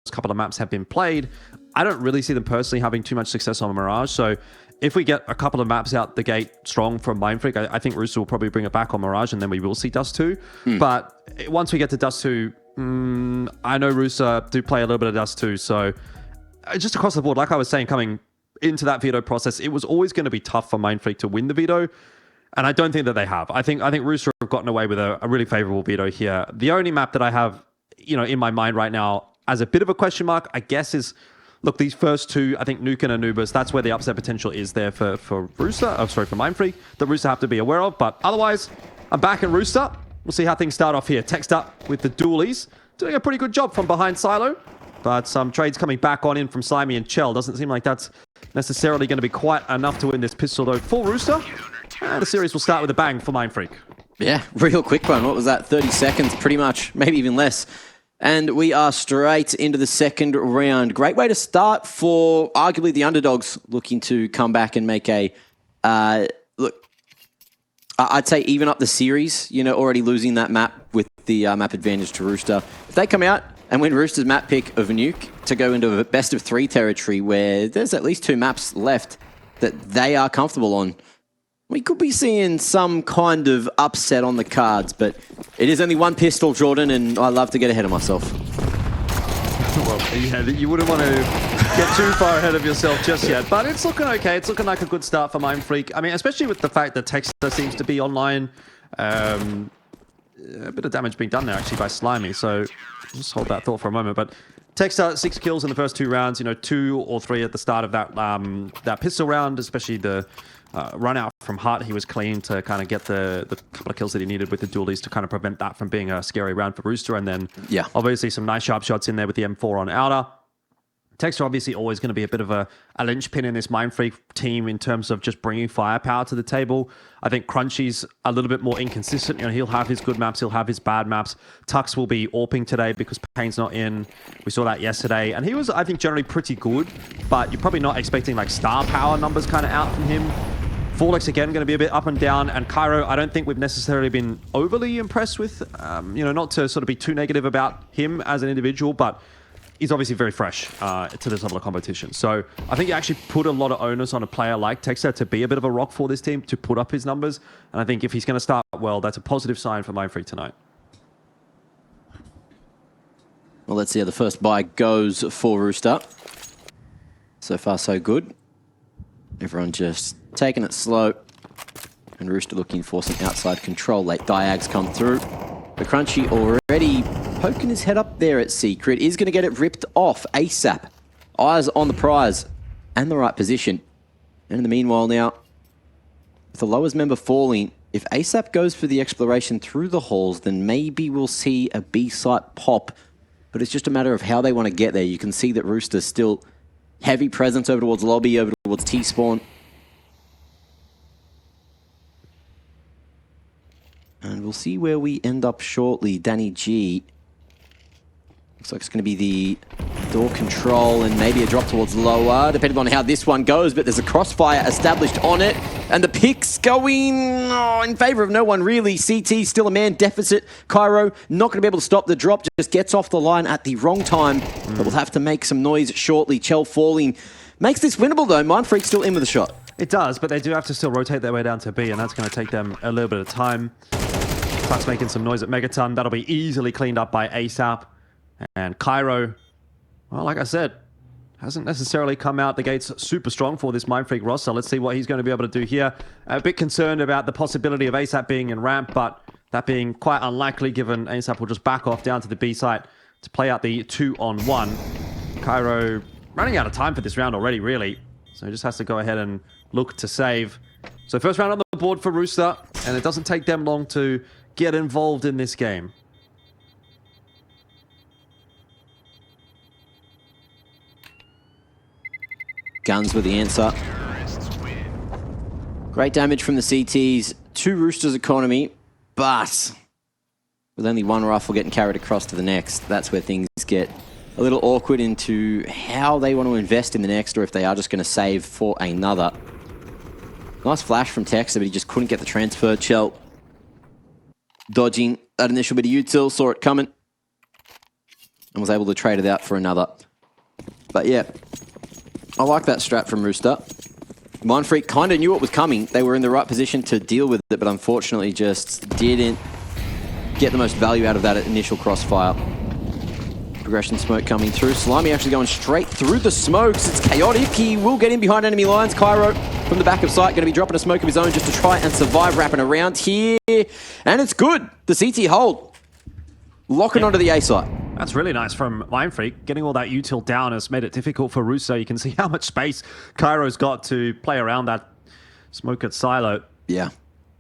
couple of maps have been played, I don't really see them personally having too much success on Mirage. So if we get a couple of maps out the gate strong from Mindfreak, I think Rooster will probably bring it back on Mirage, and then we will see Dust 2. But once we get to Dust 2, I know Rooster do play a little bit of Dust 2. So just across the board, like I was saying, coming into that veto process, it was always going to be tough for Mindfreak to win the veto. And I don't think that they have. I think Rooster have gotten away with a really favorable veto here. The only map that I have, in my mind right now as a bit of a question mark, I guess is, look, these first two, I think Nuke and Anubis, that's where the upset potential is there for Rooster. Oh, sorry, for Mindfreak, that Rooster have to be aware of. But otherwise, I'm back in Rooster. We'll see how things start off here. Text up with the dualies. Doing a pretty good job from behind Silo. But some trades coming back on in from Slimy and Chell. Doesn't seem like that's necessarily going to be quite enough to win this pistol, though. Full Rooster. And the series will start with a bang for Mindfreak. Yeah, real quick one. What was that? 30 seconds, pretty much. Maybe even less. And we are straight into the second round. Great way to start for arguably the underdogs looking to come back and make a... look, I'd say even up the series, already losing that map with the map advantage to Rooster. If they come out and win Rooster's map pick of Nuke to go into a best of 3 territory where there's at least 2 maps left that they are comfortable on, we could be seeing some kind of upset on the cards, but it is only one pistol, Jordan, and I love to get ahead of myself. Well, yeah, you wouldn't want to get too far ahead of yourself just yet, but it's looking okay. It's looking like a good start for Mindfreak. I mean, especially with the fact that Texter seems to be online. A bit of damage being done there, actually, by Slimy, so just hold that thought for a moment. But Texter, 6 kills in the first 2 rounds, 2 or 3 at the start of that pistol round, especially the run out from Hut. He was clean to kind of get the couple of kills that he needed with the dualies to kind of prevent that from being a scary round for Rooster. And then obviously some nice sharp shots in there with the M4 on Outer. Texter obviously always going to be a bit of a linchpin in this Mindfreak team in terms of just bringing firepower to the table. I think Crunchy's a little bit more inconsistent. He'll have his good maps, he'll have his bad maps. Tux will be AWPing today because Payne's not in. We saw that yesterday. And he was, I think, generally pretty good, but you're probably not expecting like star power numbers kind of out from him. Forlex, again, going to be a bit up and down. And Cairo, I don't think we've necessarily been overly impressed with. Not to sort of be too negative about him as an individual, but he's obviously very fresh to this level of competition. So I think you actually put a lot of onus on a player like Texter to be a bit of a rock for this team, to put up his numbers. And I think if he's going to start well, that's a positive sign for Mindfreak tonight. Well, let's see how the first buy goes for Rooster. So far, so good. Everyone just taking it slow. And Rooster looking for some outside control. Late diags come through. The Crunchy already poking his head up there at Secret. Is going to get it ripped off ASAP. Eyes on the prize and the right position. And in the meanwhile now, with the lowest member falling, if ASAP goes for the exploration through the halls, then maybe we'll see a B-site pop. But it's just a matter of how they want to get there. You can see that Rooster's still heavy presence over towards lobby, over towards T-spawn. And we'll see where we end up shortly. Danny G. Looks like it's going to be the door control and maybe a drop towards lower, depending on how this one goes. But there's a crossfire established on it. And the pick's going in favor of no one, really. CT still a man deficit. Cairo not going to be able to stop the drop. Just gets off the line at the wrong time. But we'll have to make some noise shortly. Chell falling. Makes this winnable, though. Mindfreak still in with a shot. It does, but they do have to still rotate their way down to B, and that's going to take them a little bit of time. Tuck's making some noise at Megaton. That'll be easily cleaned up by ASAP. And Cairo, well, like I said, hasn't necessarily come out the gates super strong for this Mindfreak roster. Let's see what he's going to be able to do here. A bit concerned about the possibility of ASAP being in ramp, but that being quite unlikely given ASAP will just back off down to the B site to play out the 2-on-1. Cairo running out of time for this round already, really. So he just has to go ahead and look to save. So first round on the board for Rooster, and it doesn't take them long to get involved in this game. Guns were the answer. Great damage from the CTs to Rooster's economy, but with only one rifle getting carried across to the next, that's where things get a little awkward into how they want to invest in the next, or if they are just going to save for another. Nice flash from Texter, but he just couldn't get the transfer. Chell dodging that initial bit of util, saw it coming. and was able to trade it out for another. But yeah, I like that strat from Rooster. Mindfreak kind of knew what was coming. They were in the right position to deal with it, but unfortunately just didn't get the most value out of that initial crossfire. Progression smoke coming through. Slimy actually going straight through the smokes. It's chaotic. He will get in behind enemy lines. Cairo from the back of sight going to be dropping a smoke of his own just to try and survive, wrapping around here. And it's good. The CT hold. Locking onto the A site. That's really nice from Mindfreak. Getting all that util down has made it difficult for Rooster. You can see how much space Cairo's got to play around that smoke at Silo. Yeah.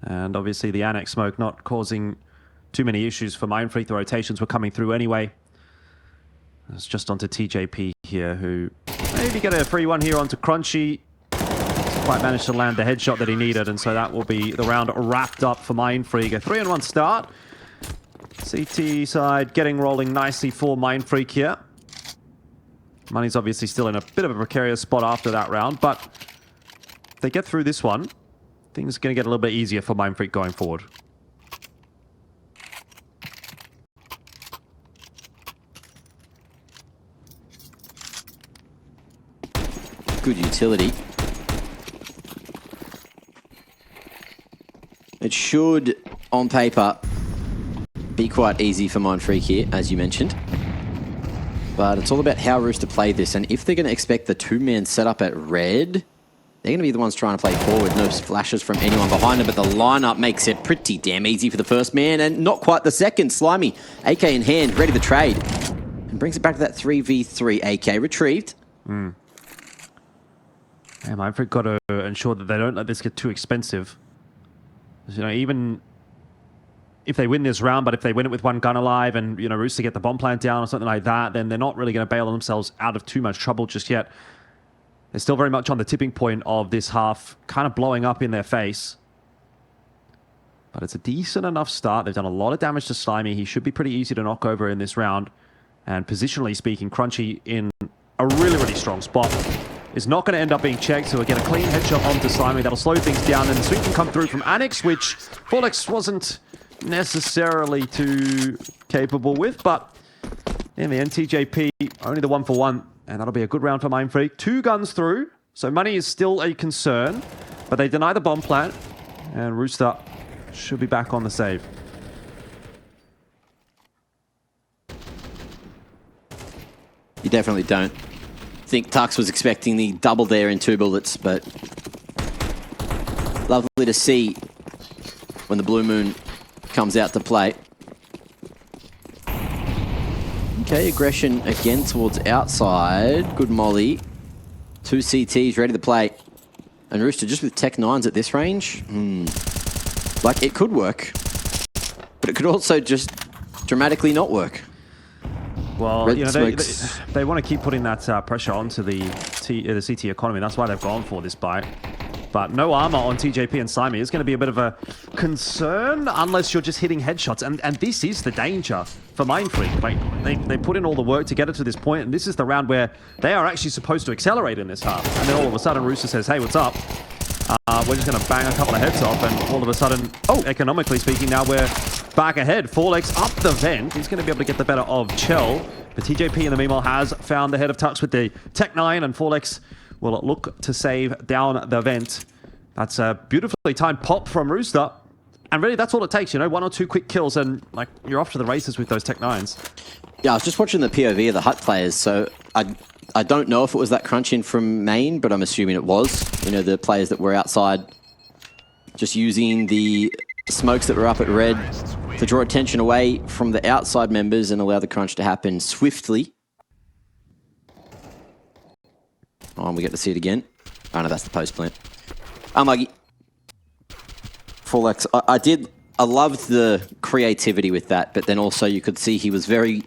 And obviously the annex smoke not causing too many issues for Mindfreak. The rotations were coming through anyway. It's just onto TJP here, who maybe get a free one here onto Crunchy. Doesn't quite managed to land the headshot that he needed, and so that will be the round wrapped up for Mindfreak. A 3-on-1 start. CT side getting rolling nicely for Mindfreak here. Money's obviously still in a bit of a precarious spot after that round, but if they get through this one, things are going to get a little bit easier for Mindfreak going forward. Good utility. It should, on paper, be quite easy for Mindfreak here, as you mentioned. But it's all about how Rooster play this, and if they're going to expect the two-man setup at red, they're going to be the ones trying to play forward. No flashes from anyone behind them, but the lineup makes it pretty damn easy for the first man, and not quite the second. Slimy, AK in hand, ready to trade. And brings it back to that 3v3. AK retrieved. Yeah, Mindfreak got to ensure that they don't let this get too expensive. You know, even if they win this round, but if they win it with one gun alive and, you know, Rooster get the bomb plant down or something like that, then they're not really going to bail themselves out of too much trouble just yet. They're still very much on the tipping point of this half kind of blowing up in their face. But it's a decent enough start. They've done a lot of damage to Slimy. He should be pretty easy to knock over in this round. And positionally speaking, Crunchy in a really, really strong spot. Is not going to end up being checked, so we'll get a clean headshot onto Slimy. That'll slow things down, and the swing can come through from Annex, which Forlex wasn't necessarily too capable with, but in the end, TJP, only the 1-for-1, and that'll be a good round for Mindfreak. 2 guns through, so money is still a concern, but they deny the bomb plant, and Rooster should be back on the save. You definitely don't think Tux was expecting the double there in 2 bullets, but lovely to see when the Blue Moon comes out to play. Okay, aggression again towards outside. Good molly. 2 CTs ready to play. And Rooster just with Tech 9s at this range. Like, it could work, but it could also just dramatically not work. Well, you know, they want to keep putting that pressure onto the CT economy. That's why they've gone for this buy. But no armor on TJP and Slimy is going to be a bit of a concern unless you're just hitting headshots. And this is the danger for Mindfreak. Like, they put in all the work to get it to this point, and this is the round where they are actually supposed to accelerate in this half. And then all of a sudden, Rooster says, hey, what's up? We're just going to bang a couple of heads off, and all of a sudden, economically speaking, now we're back ahead. Forlex up the vent. He's going to be able to get the better of Chell. But TJP, in the meanwhile, has found the head of Tux with the Tech 9, and Forlex will look to save down the vent. That's a beautifully timed pop from Rooster. And really, that's all it takes, you know, 1 or 2 quick kills, and like you're off to the races with those Tech 9s. Yeah, I was just watching the POV of the Hut players, so I don't know if it was that crunch in from main, but I'm assuming it was. You know, the players that were outside just using the smokes that were up at red to draw attention away from the outside members and allow the crunch to happen swiftly. Oh, and we get to see it again. Oh no, that's the post plant. Muggy. Forlex, I loved the creativity with that, but then also you could see he was very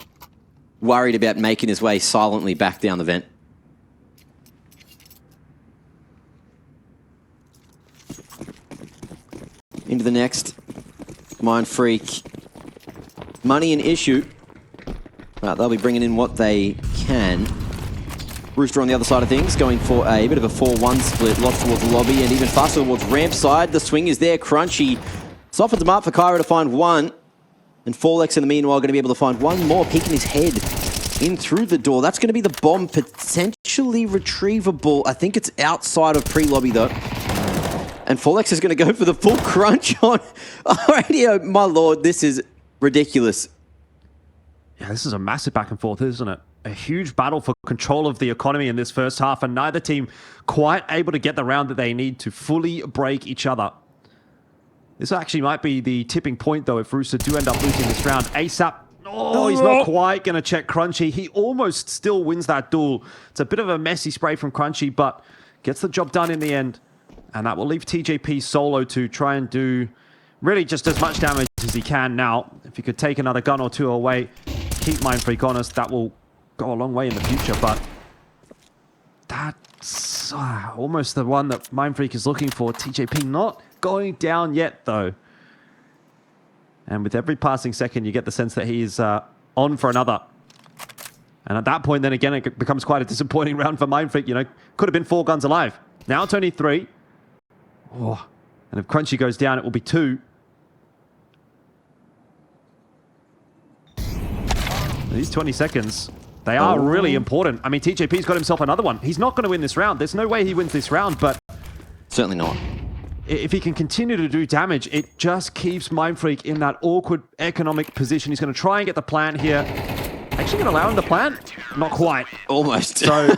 worried about making his way silently back down the vent. Into the next. Mindfreak. Money an issue. They'll be bringing in what they can. Rooster on the other side of things, going for a bit of a 4-1 split. Lots towards the lobby and even faster towards ramp side. The swing is there. Crunchy softens him up for Cairo to find one. And Forlex in the meanwhile going to be able to find one more, peeking his head in through the door. That's going to be the bomb, potentially retrievable. I think it's outside of pre-lobby, though. And Folex is going to go for the full crunch on Radio. My lord, this is ridiculous. Yeah, this is a massive back and forth, isn't it? A huge battle for control of the economy in this first half, and neither team quite able to get the round that they need to fully break each other. This actually might be the tipping point, though, if Rooster do end up losing this round. ASAP. Oh, he's not quite going to check Crunchy. He almost still wins that duel. It's a bit of a messy spray from Crunchy, but gets the job done in the end. And that will leave TJP solo to try and do really just as much damage as he can now. If he could take another gun or two away, keep Mindfreak honest, that will go a long way in the future. But that's almost the one that Mindfreak is looking for. TJP not going down yet, though. And with every passing second, you get the sense that he is on for another. And at that point, then again, it becomes quite a disappointing round for Mindfreak. You know, could have been 4 guns alive. Now it's only 3. Oh, and if Crunchy goes down, it will be 2. These 20 seconds, they are really important. I mean, TJP's got himself another one. He's not going to win this round. There's no way he wins this round, but... Certainly not. If he can continue to do damage, it just keeps Mindfreak in that awkward economic position. He's going to try and get the plant here. Actually going to allow him the plant? Not quite. Almost. So,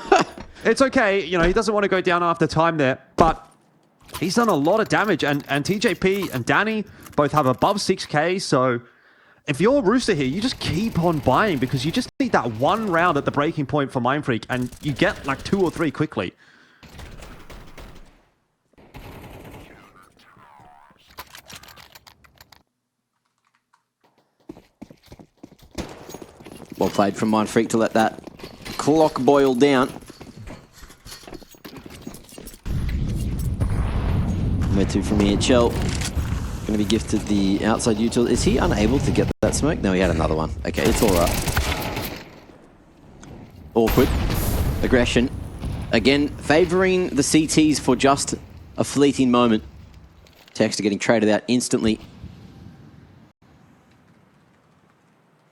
it's okay. You know, he doesn't want to go down after time there, but he's done a lot of damage. And TJP and Danny both have above 6k, so if you're Rooster here, you just keep on buying because you just need that one round at the breaking point for Mindfreak, and you get like 2 or 3 quickly. Well played from Mindfreak to let that clock boil down. Where to from here? Chell going to be gifted the outside util. Is he unable to get that smoke? No, he had another one. Okay, it's all right. Awkward. Aggression. Again, favouring the CTs for just a fleeting moment. Texter getting traded out instantly.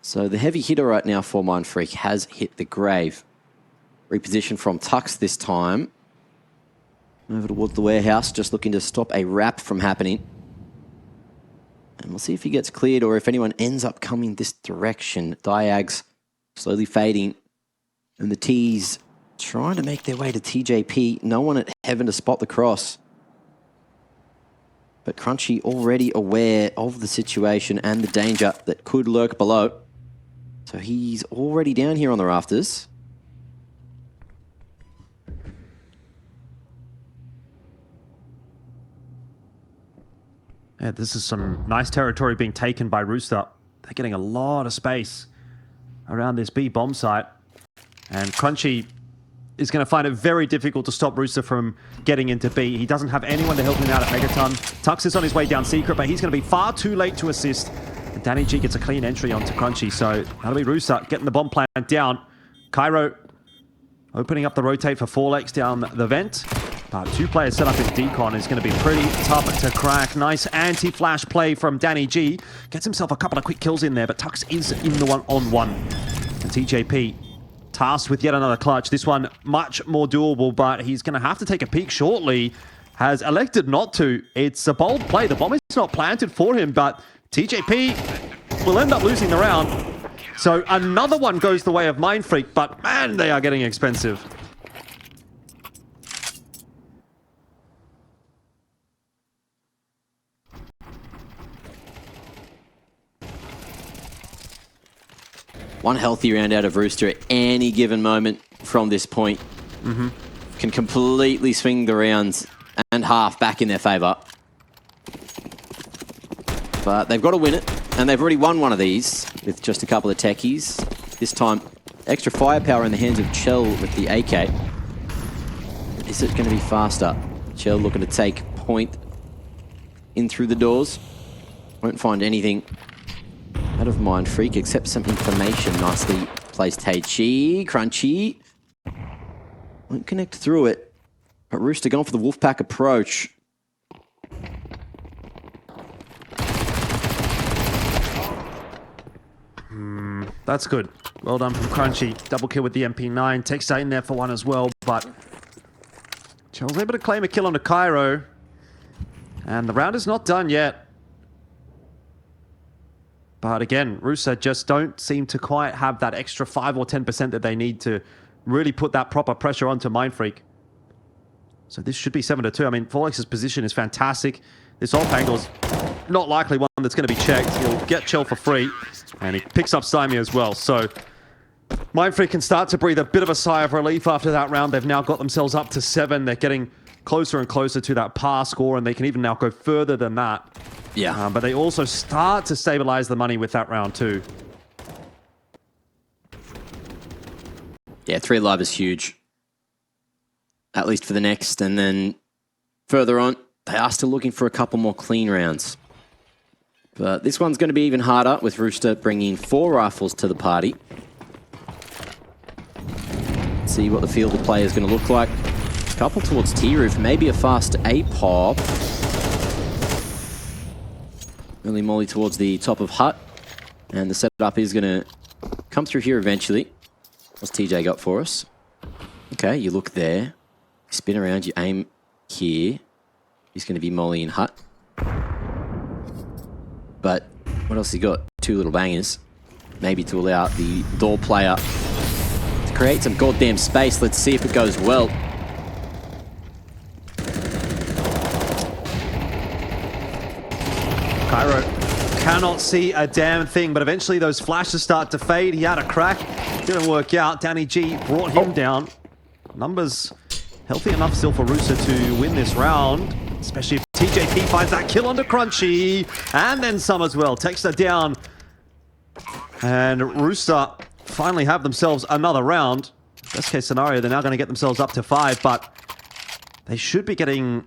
So the heavy hitter right now for Mindfreak has hit the grave. Reposition from Tux this time. Over towards the warehouse, just looking to stop a wrap from happening. And we'll see if he gets cleared or if anyone ends up coming this direction. Diags slowly fading. And the T's trying to make their way to TJP. No one at heaven to spot the cross. But Crunchy already aware of the situation and the danger that could lurk below. So he's already down here on the rafters. Yeah, this is some nice territory being taken by Rooster. They're getting a lot of space around this B bomb site. And Crunchy is going to find it very difficult to stop Rooster from getting into B. He doesn't have anyone to help him out at Megaton. Tux is on his way down secret, but he's going to be far too late to assist. And Danny G gets a clean entry onto Crunchy, so that'll be Rooster getting the bomb plant down. Cairo opening up the rotate for Folex down the vent. But 2 players set up in decon is going to be pretty tough to crack. Nice anti-flash play from Danny G. Gets himself a couple of quick kills in there, but Tux is in the one-on-one. And TJP tasked with yet another clutch. This one much more doable, but he's going to have to take a peek shortly. Has elected not to. It's a bold play. The bomb is not planted for him, but TJP will end up losing the round. So another one goes the way of Mindfreak, but man, they are getting expensive. One healthy round out of Rooster at any given moment from this point can completely swing the rounds and half back in their favour. But they've got to win it, and they've already won one of these with just a couple of techies. This time, extra firepower in the hands of Chell with the AK. Is it going to be faster? Chell looking to take point in through the doors. Won't find anything out of Mindfreak, except some information. Nicely placed Taichi. Crunchy. Won't connect through it. But Rooster going for the Wolfpack approach. That's good. Well done from Crunchy. Double kill with the MP9. Texter in there for one as well, but Chel's able to claim a kill on the Cairo. And the round is not done yet. But again, Rooster just don't seem to quite have that extra 5 or 10% that they need to really put that proper pressure onto Mindfreak. So this should be 7-2. I mean, Volex's position is fantastic. This off angle's not likely one that's going to be checked. He'll get Chel for free, and he picks up Slimy as well. So Mindfreak can start to breathe a bit of a sigh of relief after that round. They've now got themselves up to 7. They're getting closer and closer to that par score, and they can even now go further than that. Yeah. But they also start to stabilize the money with that round too. Yeah, 3 live is huge. At least for the next. And then further on, they are still looking for a couple more clean rounds. But this one's going to be even harder with Rooster bringing 4 rifles to the party. See what the field of play is going to look like. A couple towards T-Roof, maybe a fast A-pop. Really molly towards the top of Hut. And the setup is going to come through here eventually. What's TJ got for us? Okay, you look there. Spin around, you aim here. He's going to be molly and Hut. But what else he got? 2 little bangers. Maybe to allow the door player to create some goddamn space. Let's see if it goes well. Cairo cannot see a damn thing, but eventually those flashes start to fade. He had a crack. Didn't work out. Danny G brought him down. Numbers healthy enough still for Rooster to win this round, especially if TJP finds that kill onto Crunchy. And then some as well. Texter down. And Rooster finally have themselves another round. Best case scenario, they're now going to get themselves up to 5, but they should be getting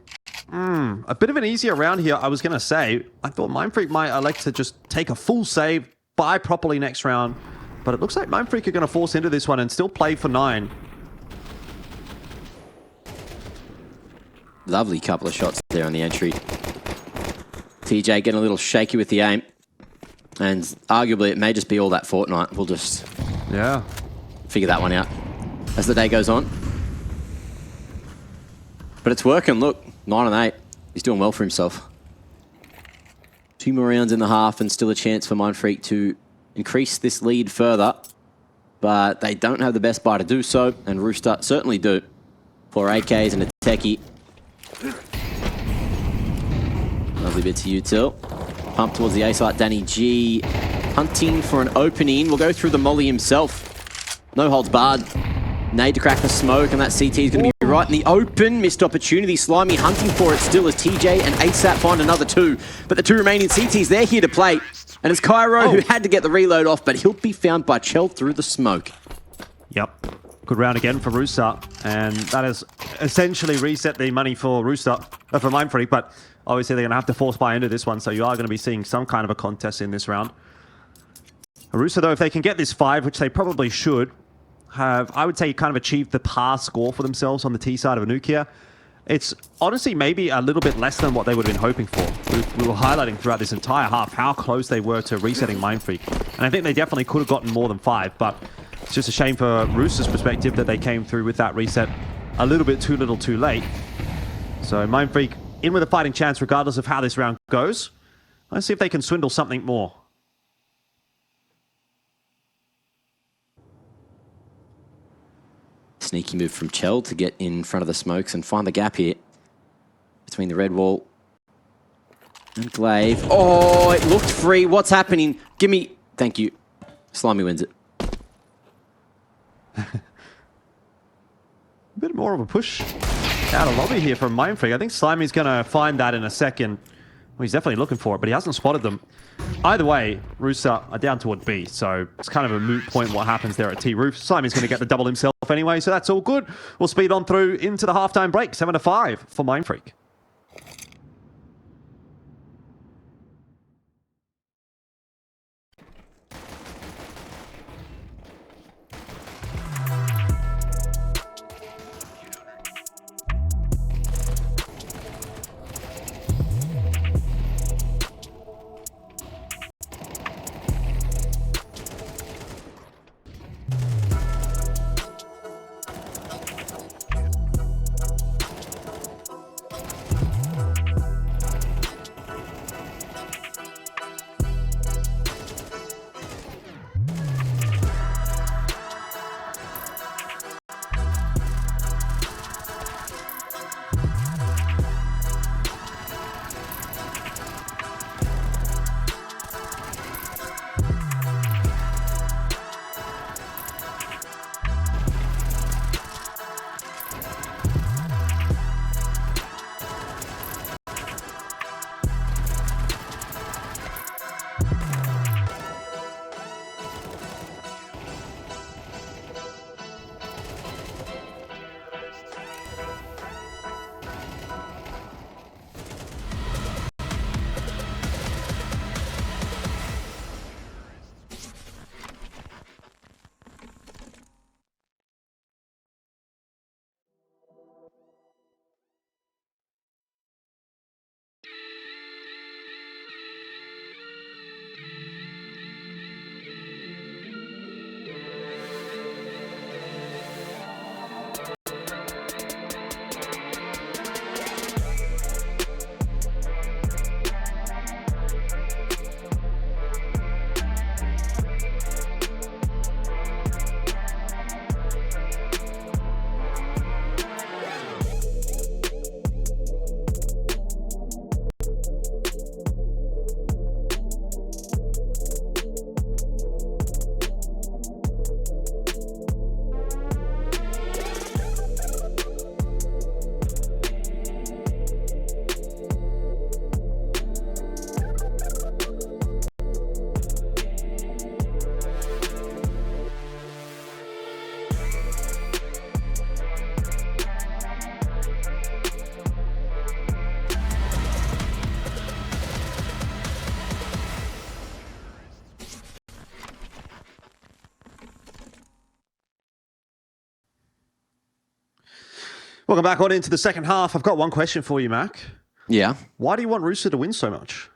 a bit of an easier round here, I was going to say. I thought Mindfreak might elect to just take a full save, buy properly next round. But it looks like Mindfreak are going to force into this one and still play for 9. Lovely couple of shots there on the entry. TJ getting a little shaky with the aim. And arguably it may just be all that Fortnite. We'll just figure that one out as the day goes on. But it's working, look. 9 and 8. He's doing well for himself. 2 more rounds in the half and still a chance for Mindfreak to increase this lead further. But they don't have the best buy to do so, and Rooster certainly do. 4 AKs and a techie. Lovely bit to util. Pump towards the A site. Danny G hunting for an opening. We'll go through the molly himself. No holds barred. Nade to crack the smoke, and that CT is going to be right in the open. Missed opportunity. Slimy hunting for it still as TJ and ASAP find another 2. But the 2 remaining CTs, they're here to play. And it's Cairo who had to get the reload off, but he'll be found by Chel through the smoke. Yep. Good round again for Rooster. And that has essentially reset the money for Rooster, for Mindfreak, but obviously they're going to have to force buy into this one, so you are going to be seeing some kind of a contest in this round. Rooster, though, if they can get this 5, which they probably should, have, I would say, kind of achieved the par score for themselves on the T side of a nuke here. It's honestly maybe a little bit less than what they would have been hoping for. We were highlighting throughout this entire half how close they were to resetting Mindfreak. And I think they definitely could have gotten more than 5, but it's just a shame for Rooster's perspective that they came through with that reset a little bit too little too late. So Mindfreak in with a fighting chance regardless of how this round goes. Let's see if they can swindle something more. Sneaky move from Chel to get in front of the smokes and find the gap here between the red wall and Glaive. Oh, it looked free. What's happening? Give me... Thank you. Slimy wins it. A bit more of a push out of lobby here from Mindfreak. I think Slimy's going to find that in a second. Well, he's definitely looking for it, but he hasn't spotted them. Either way, Rooster are down toward B, so it's kind of a moot point what happens there at T-Roof. Slimy's going to get the double himself anyway, so that's all good. We'll speed on through into the halftime break. 7-5 for Mindfreak. Welcome back on into the second half. I've got one question for you, Mac. Yeah. Why do you want Rooster to win so much?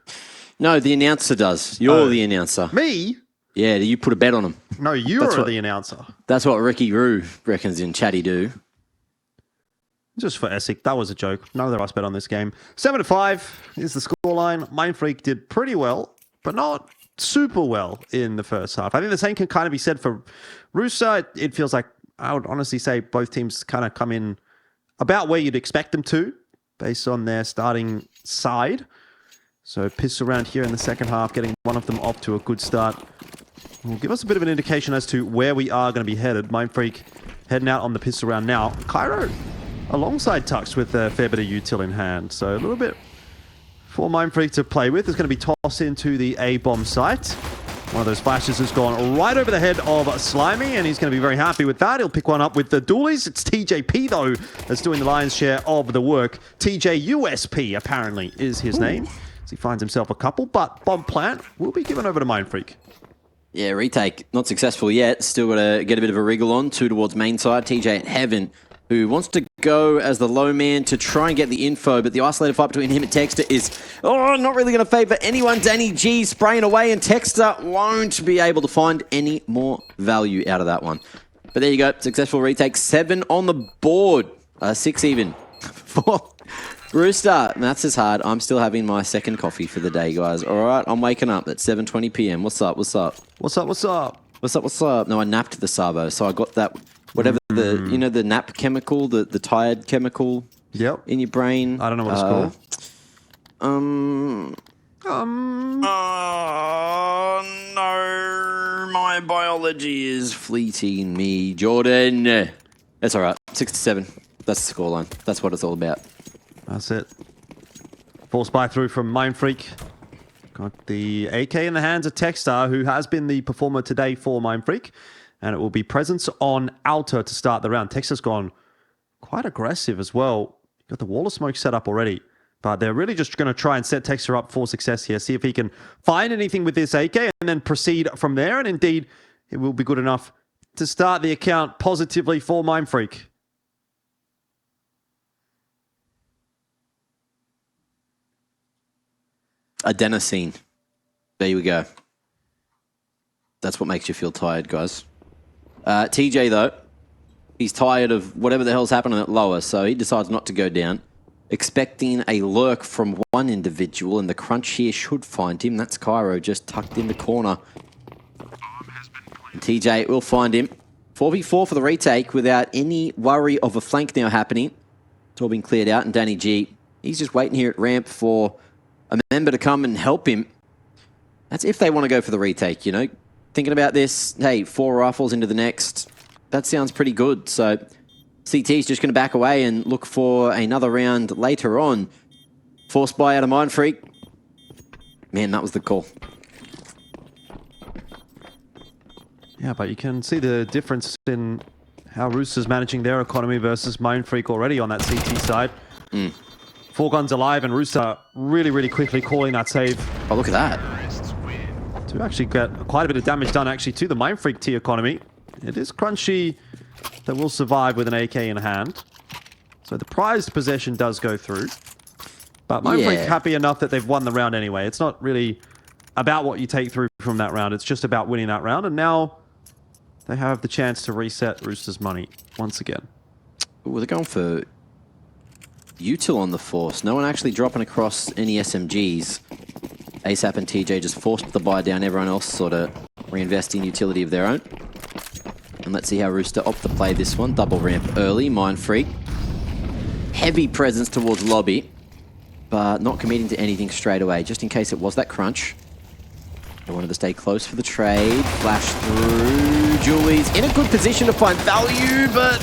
No, the announcer does. You're the announcer. Me? Yeah, you put a bet on him. No, you're the announcer. That's what Ricky Roo reckons in Chatty do. Just for Essek, that was a joke. None of us bet on this game. 7-5 is the scoreline. Mindfreak did pretty well, but not super well in the first half. I think the same can kind of be said for Rooster. It feels like, I would honestly say both teams kind of come in about where you'd expect them to, based on their starting side. So piss around here in the second half, getting one of them off to a good start will give us a bit of an indication as to where we are going to be headed. Mindfreak heading out on the piss around now. Cairo alongside Tux with a fair bit of util in hand. So a little bit for Mindfreak to play with. It's going to be tossed into the A-bomb site. One of those flashes has gone right over the head of Slimy, and he's going to be very happy with that. He'll pick one up with the dualies. It's TJP, though, that's doing the lion's share of the work. TJUSP, apparently, is his name. As he finds himself a couple, but bomb plant will be given over to Mindfreak. Yeah, retake. Not successful yet. Still got to get a bit of a wriggle on. 2 towards main side. TJ at Heaven, who wants to go as the low man to try and get the info, but the isolated fight between him and Texter is, not really going to favour anyone. Danny G spraying away, and Texter won't be able to find any more value out of that one. But there you go. Successful retake. 7 on the board. 6 even. For Rooster. Maths is hard. I'm still having my second coffee for the day, guys. All right, I'm waking up at 7:20 p.m. What's up? What's up? What's up? What's up? What's up? What's up? No, I napped the Sabo, so I got that, whatever the nap chemical, the tired chemical in your brain. I don't know what it's called. Oh, no. My biology is fleeting me, Jordan. That's all right. 6-7. That's the scoreline. That's what it's all about. That's it. Force buy through from Mindfreak. Got the AK in the hands of Techstar, who has been the performer today for Mindfreak. And it will be presence on Alta to start the round. Techstar's gone quite aggressive as well. Got the wall of smoke set up already. But they're really just going to try and set Techstar up for success here. See if he can find anything with this AK and then proceed from there. And indeed, it will be good enough to start the account positively for Mindfreak. Adenosine. There we go. That's what makes you feel tired, guys. TJ, though, he's tired of whatever the hell's happening at lower, so he decides not to go down. Expecting a lurk from one individual, and the crunch here should find him. That's Cairo just tucked in the corner. And TJ will find him. 4v4 for the retake without any worry of a flank now happening. It's all been cleared out, and Danny G, he's just waiting here at ramp for a member to come and help him. That's if they want to go for the retake, you know. Thinking about this, hey, 4 rifles into the next. That sounds pretty good. So CT's just going to back away and look for another round later on. Force buy out of Mindfreak. Man, that was the call. Yeah, but you can see the difference in how Rooster's managing their economy versus Mindfreak already on that CT side. 4 guns alive, and Rooster really, really quickly calling that save. Oh, look at that. To actually get quite a bit of damage done actually to the Mindfreak T economy. It is Crunchy that will survive with an AK in hand. So the prized possession does go through. But Mindfreak happy enough that they've won the round anyway. It's not really about what you take through from that round. It's just about winning that round. And now they have the chance to reset Rooster's money once again. Well, they're going for util on the force. No one actually dropping across any SMGs. ASAP and TJ just forced the buy down. Everyone else sort of reinvesting utility of their own. And let's see how Rooster opt to play this one. Double ramp early. Mindfreak. Heavy presence towards lobby, but not committing to anything straight away, just in case it was that crunch. They wanted to stay close for the trade. Flash through. Julie's in a good position to find value, but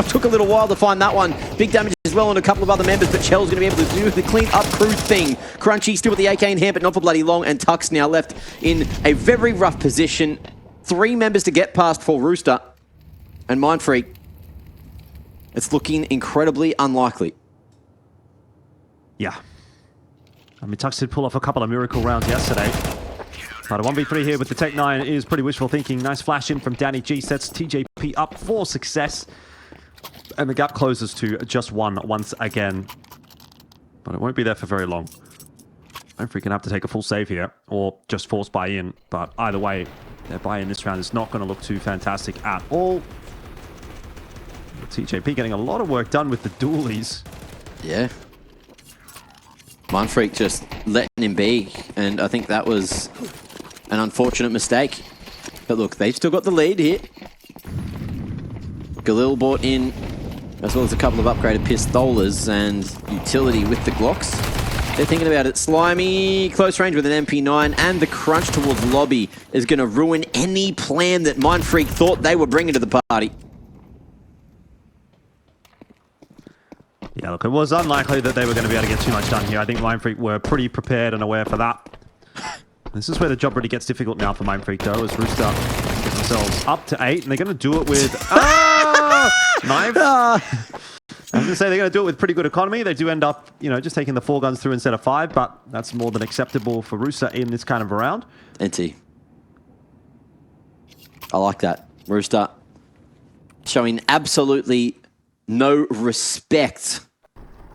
took a little while to find that one. Big damage as well on a couple of other members, but Chell's going to be able to do the clean up crew thing. Crunchy still with the AK in hand, but not for bloody long, and Tux now left in a very rough position. 3 members to get past for Rooster. And Mindfreak, it's looking incredibly unlikely. Yeah. I mean, Tux did pull off a couple of miracle rounds yesterday. But a 1v3 here with the Tech 9 is pretty wishful thinking. Nice flash in from Danny G. Sets TJP up for success. And the gap closes to just 1 once again. But it won't be there for very long. Mindfreak gonna have to take a full save here, or just force buy-in. But either way, their buy-in this round is not going to look too fantastic at all. TJP getting a lot of work done with the dualies. Yeah. Mindfreak just letting him be, and I think that was an unfortunate mistake. But look, they've still got the lead here. Galil bought in, as well as a couple of upgraded pistolas and utility with the Glocks. They're thinking about it. Slimy, close range with an MP9, and the crunch towards lobby is going to ruin any plan that Mindfreak thought they were bringing to the party. Yeah, look, it was unlikely that they were going to be able to get too much done here. I think Mindfreak were pretty prepared and aware for that. This is where the job really gets difficult now for Mindfreak, though, as Rooster get themselves up to 8, and they're going to do it with... Knife. I was going to say they're going to do it with pretty good economy. They do end up, you know, just taking the 4 guns through instead of 5, but that's more than acceptable for Rooster in this kind of a round. NT. I like that. Rooster showing absolutely no respect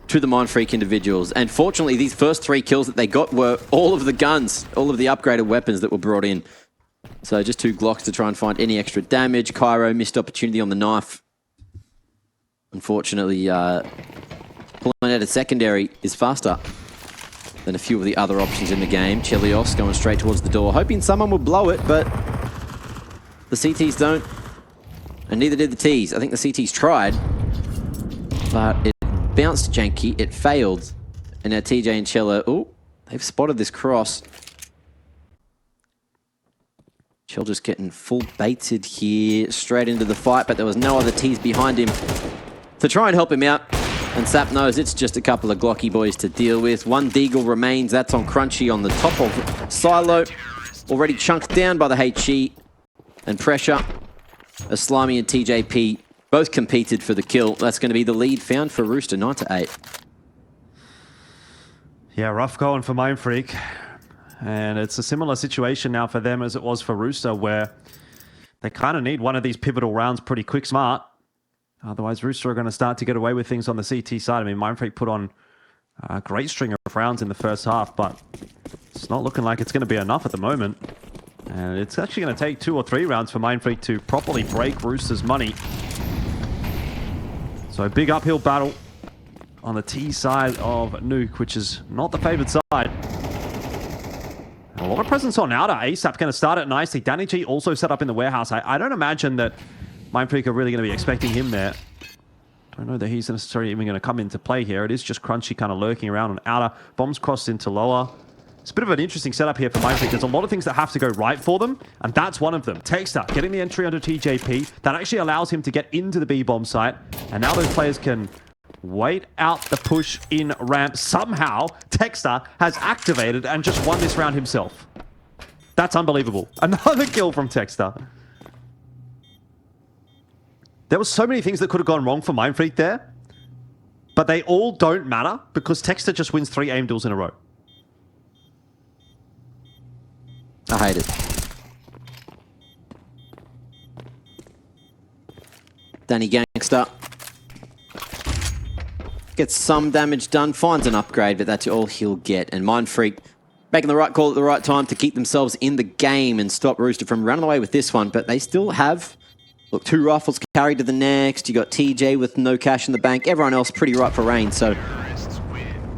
to the Mindfreak individuals. And fortunately, these first 3 kills that they got were all of the guns, all of the upgraded weapons that were brought in. So just 2 Glocks to try and find any extra damage. Cairo missed opportunity on the knife. Unfortunately, pulling out a secondary is faster than a few of the other options in the game. Chelios going straight towards the door, hoping someone will blow it, but the CTs don't. And neither did the Ts. I think the CTs tried, but it bounced janky, it failed. And now TJ and Chella, oh, they've spotted this cross. Chell just getting full baited here, straight into the fight, but there was no other Ts behind him to try and help him out. And Sap knows it's just a couple of Glocky boys to deal with. 1 Deagle remains, that's on Crunchy on the top of Silo. Already chunked down by the HE and pressure. As Slimy and TJP both competed for the kill. That's going to be the lead found for Rooster, 9-8. Yeah, rough going for Mindfreak. And it's a similar situation now for them as it was for Rooster, where they kind of need one of these pivotal rounds pretty quick smart. Otherwise, Rooster are going to start to get away with things on the CT side. I mean, Mindfreak put on a great string of rounds in the first half, but it's not looking like it's going to be enough at the moment. And it's actually going to take 2 or 3 rounds for Mindfreak to properly break Rooster's money. So a big uphill battle on the T side of Nuke, which is not the favored side. A lot of presence on Outer. ASAP going to start it nicely. Danny G also set up in the warehouse. I don't imagine that Mindfreak are really going to be expecting him there. Don't know that he's necessarily even going to come into play here. It is just Crunchy kind of lurking around on Outer. Bombs crossed into Lower. It's a bit of an interesting setup here for Mindfreak. There's a lot of things that have to go right for them, and that's one of them. Texter getting the entry onto TJP. That actually allows him to get into the B-bomb site, and now those players can wait out the push in ramp. Somehow, Texter has activated and just won this round himself. That's unbelievable. Another kill from Texter. There were so many things that could have gone wrong for Mindfreak there, but they all don't matter because Texter just wins 3 aim duels in a row. I hate it. Danny Gangster gets some damage done, finds an upgrade, but that's all he'll get. And Mindfreak making the right call at the right time to keep themselves in the game and stop Rooster from running away with this one. But they still have, look, 2 rifles carried to the next. You got TJ with no cash in the bank. Everyone else pretty ripe for rain. So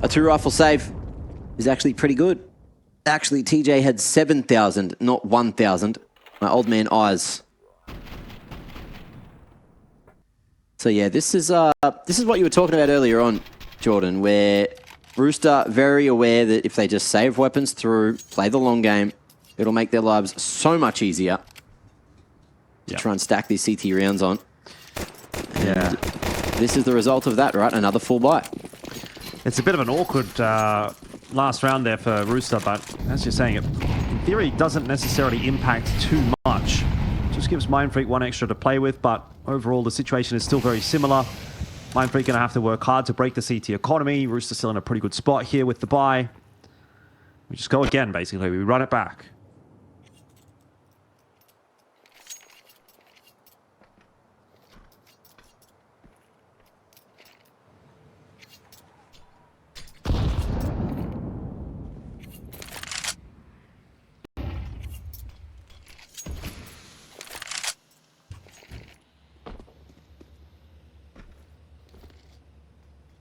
a 2 rifle save is actually pretty good. Actually, TJ had 7,000, not 1,000. My old man eyes. So yeah, this is what you were talking about earlier on, Jordan, where Rooster very aware that if they just save weapons through, play the long game, it'll make their lives so much easier to try and stack these CT rounds on. And this is the result of that, right? Another full buy. It's a bit of an awkward last round there for Rooster, but as you're saying, it in theory doesn't necessarily impact too much. Just gives Mindfreak 1 extra to play with, but overall the situation is still very similar. Mindfreak going to have to work hard to break the CT economy. Rooster still in a pretty good spot here with the buy. We just go again, basically. We run it back.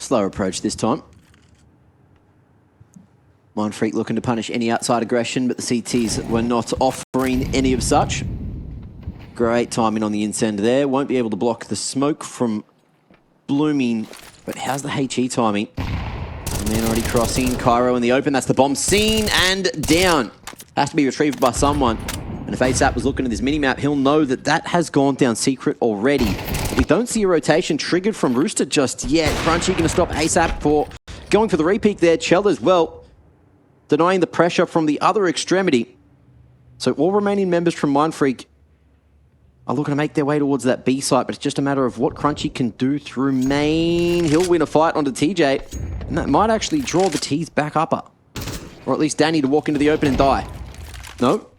Slower approach this time. Mindfreak looking to punish any outside aggression, but the CTs were not offering any of such. Great timing on the insend there. Won't be able to block the smoke from blooming, but how's the HE timing? And then already crossing. Cairo in the open. That's the bomb seen and down. Has to be retrieved by someone. And if ASAP was looking at this minimap, he'll know that that has gone down secret already. We don't see a rotation triggered from Rooster just yet. Crunchy going to stop ASAP for going for the repeat there. Chell as well, denying the pressure from the other extremity. So all remaining members from Mindfreak are looking to make their way towards that B site, but it's just a matter of what Crunchy can do through main. He'll win a fight onto TJ, and that might actually draw the T's back upper. Or at least Danny to walk into the open and die. No?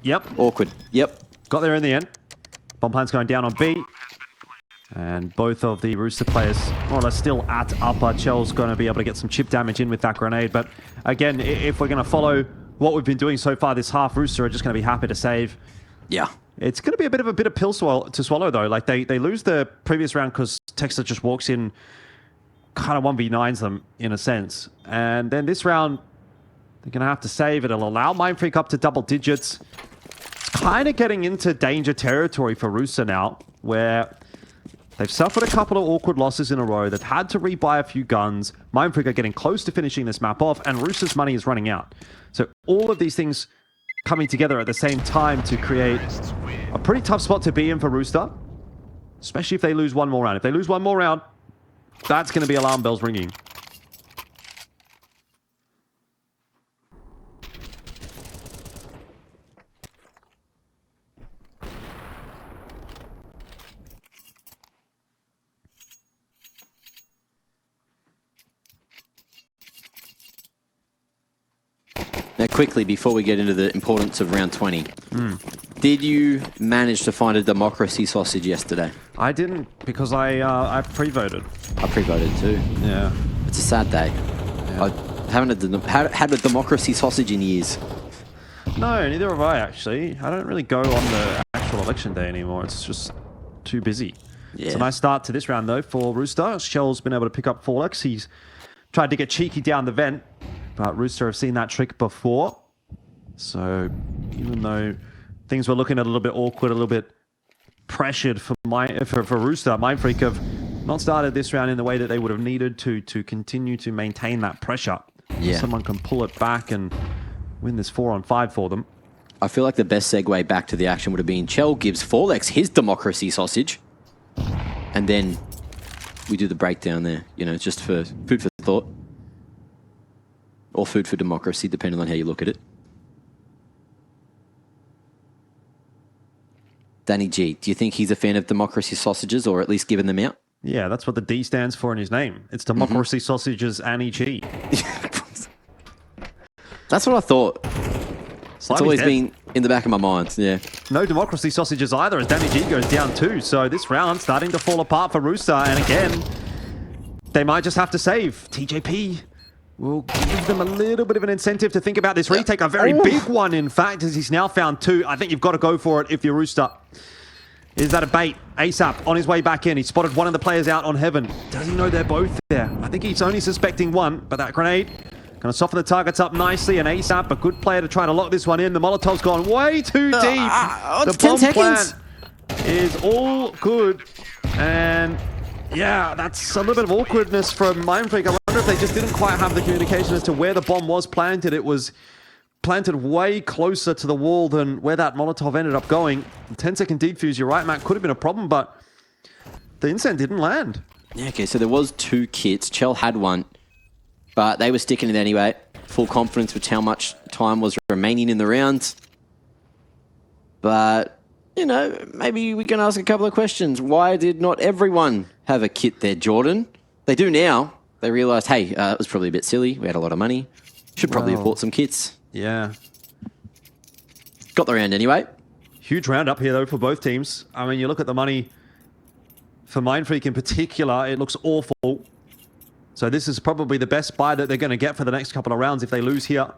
Yep. Awkward. Yep. Got there in the end. Bomb plant's going down on B. And both of the Rooster players more or less still at upper. Chell's going to be able to get some chip damage in with that grenade. But again, if we're going to follow what we've been doing so far this half, Rooster are just going to be happy to save. Yeah. It's going to be a bit of a bitter pill to swallow, though. Like, they lose the previous round because Texas just walks in, kind of 1v9s them, in a sense. And then this round, they're going to have to save. It'll allow Mindfreak up to double digits. It's kind of getting into danger territory for Rooster now, where they've suffered a couple of awkward losses in a row. They've had to rebuy a few guns. Mindfreak are getting close to finishing this map off, and Rooster's money is running out. So all of these things coming together at the same time to create a pretty tough spot to be in for Rooster, especially if they lose one more round. If they lose one more round, that's going to be alarm bells ringing. Now, quickly, before we get into the importance of round 20, did you manage to find a democracy sausage yesterday? I didn't, because I pre-voted. I pre-voted too. Yeah. It's a sad day. Yeah. I haven't had a democracy sausage in years. No, neither have I, actually. I don't really go on the actual election day anymore. It's just too busy. Yeah. It's a nice start to this round, though, for Rooster. Shell's been able to pick up 4x. He's tried to get cheeky down the vent, but Rooster have seen that trick before. So even though things were looking a little bit awkward, a little bit pressured for Rooster, Mindfreak have not started this round in the way that they would have needed to continue to maintain that pressure. Yeah. Someone can pull it back and win this 4-on-5 for them. I feel like the best segue back to the action would have been Chell gives Forlex his democracy sausage, and then we do the breakdown there. You know, just for food for thought. Or food for democracy, depending on how you look at it. Danny G, do you think he's a fan of democracy sausages, or at least giving them out? Yeah, that's what the D stands for in his name. It's Democracy Sausages Annie G. That's what I thought. It's always dead. been in the back of my mind, yeah. No Democracy Sausages either, as Danny G goes down too. So this round starting to fall apart for Rooster. And again, they might just have to save. TJP will give them a little bit of an incentive to think about this retake. A very big one, in fact, as he's now found two. I think you've got to go for it if you're Rooster. Is that a bait? ASAP on his way back in. He spotted one of the players out on Heaven. Does he know they're both there? I think he's only suspecting one, but that grenade going to soften the targets up nicely. And ASAP, a good player to try to lock this one in. The Molotov's gone way too deep. The bomb plant is all good. And yeah, that's a little bit of awkwardness from Mindfreak. I wonder if they just didn't quite have the communication as to where the bomb was planted. It was planted way closer to the wall than where that Molotov ended up going. 10-second defuse, you're right, Matt, could have been a problem, but the incend didn't land. Yeah, okay, so there was two kits. Chell had one, but they were sticking it anyway. Full confidence with how much time was remaining in the round. But, you know, maybe we can ask a couple of questions. Why did not everyone have a kit there, Jordan? They do now. They realised, hey, it was probably a bit silly. We had a lot of money. Should probably have bought some kits. Yeah. Got the round anyway. Huge round up here, though, for both teams. I mean, you look at the money for Mindfreak in particular, it looks awful. So this is probably the best buy that they're going to get for the next couple of rounds if they lose here.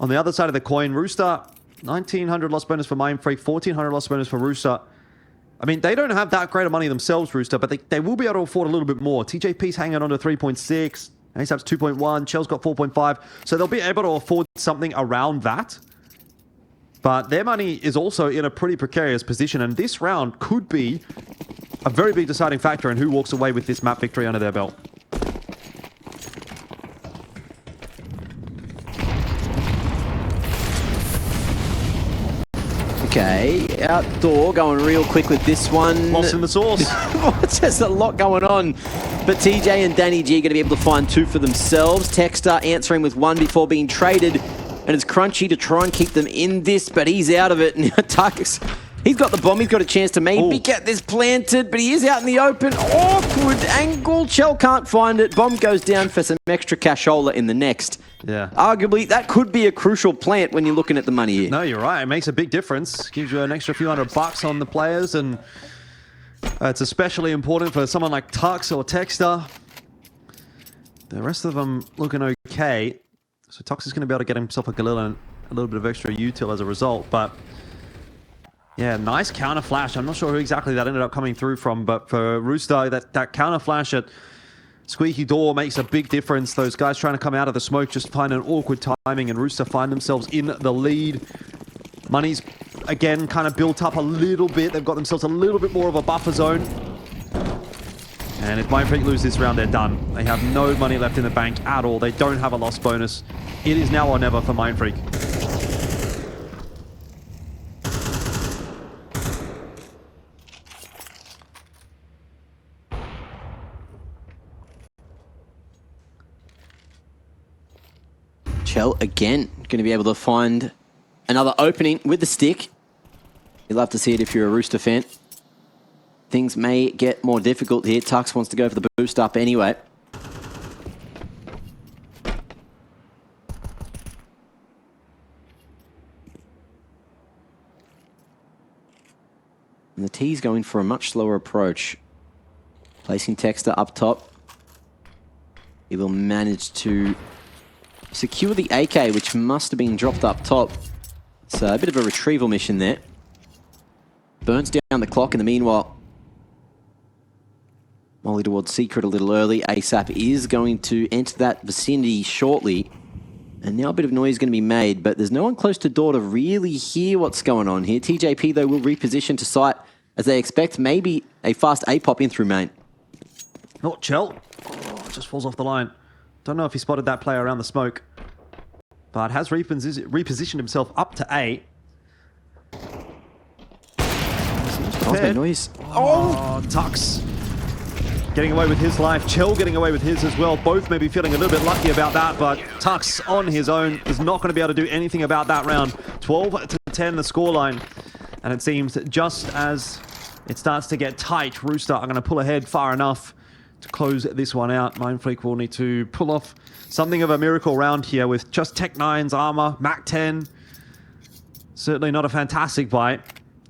On the other side of the coin, Rooster, 1,900 loss bonus for Mindfreak, 1,400 loss bonus for Rooster. I mean, they don't have that great of money themselves, Rooster, but they will be able to afford a little bit more. TJP's hanging on to 3.6. ASAP's 2.1. Chell's got 4.5. So they'll be able to afford something around that. But their money is also in a pretty precarious position, and this round could be a very big deciding factor in who walks away with this map victory under their belt. Okay, outdoor going real quick with this one. Lost in the sauce. There's a lot going on. But TJ and Danny G are going to be able to find 2 for themselves. Texter answering with 1 before being traded. And it's Crunchy to try and keep them in this, but he's out of it. And Tux, he's got the bomb. He's got a chance to maybe get this planted, but he is out in the open. Awkward angle. Chell can't find it. Bomb goes down for some extra cashola in the next. Yeah. Arguably, that could be a crucial plant when you're looking at the money here. No, you're right. It makes a big difference. Gives you an extra few $100 on the players, and it's especially important for someone like Tux or Texter. The rest of them looking okay. So Tux is going to be able to get himself a Galil and a little bit of extra util as a result. But yeah, nice counter flash. I'm not sure who exactly that ended up coming through from, but for Rooster, that counter flash at Squeaky Door makes a big difference. Those guys trying to come out of the smoke just find an awkward timing, and Rooster find themselves in the lead. Money's, again, kind of built up a little bit. They've got themselves a little bit more of a buffer zone. And if Mindfreak lose this round, they're done. They have no money left in the bank at all. They don't have a loss bonus. It is now or never for Mindfreak. Chell, again, going to be able to find another opening with the stick. You'd love to see it if you're a Rooster fan. Things may get more difficult here. Tux wants to go for the boost up anyway. And the T's going for a much slower approach. Placing Texter up top. He will manage to secure the AK, which must have been dropped up top. It's a bit of a retrieval mission there. Burns down the clock in the meanwhile. Molly towards Secret a little early. ASAP is going to enter that vicinity shortly. And now a bit of noise is going to be made, but there's no one close to door to really hear what's going on here. TJP, though, will reposition to site as they expect maybe a fast A-pop in through main. Not Chell. Oh, it just falls off the line. Don't know if he spotted that player around the smoke, but has repositioned himself up to A. Oh, there's no noise. Oh, Tux getting away with his life. Chell getting away with his as well. Both maybe feeling a little bit lucky about that, but Tux on his own is not going to be able to do anything about that round. 12-10 the scoreline. And it seems just as it starts to get tight, Rooster are going to pull ahead far enough to close this one out. Mindfreak will need to pull off something of a miracle round here with just Tech 9's armor, Mac 10. Certainly not a fantastic bite.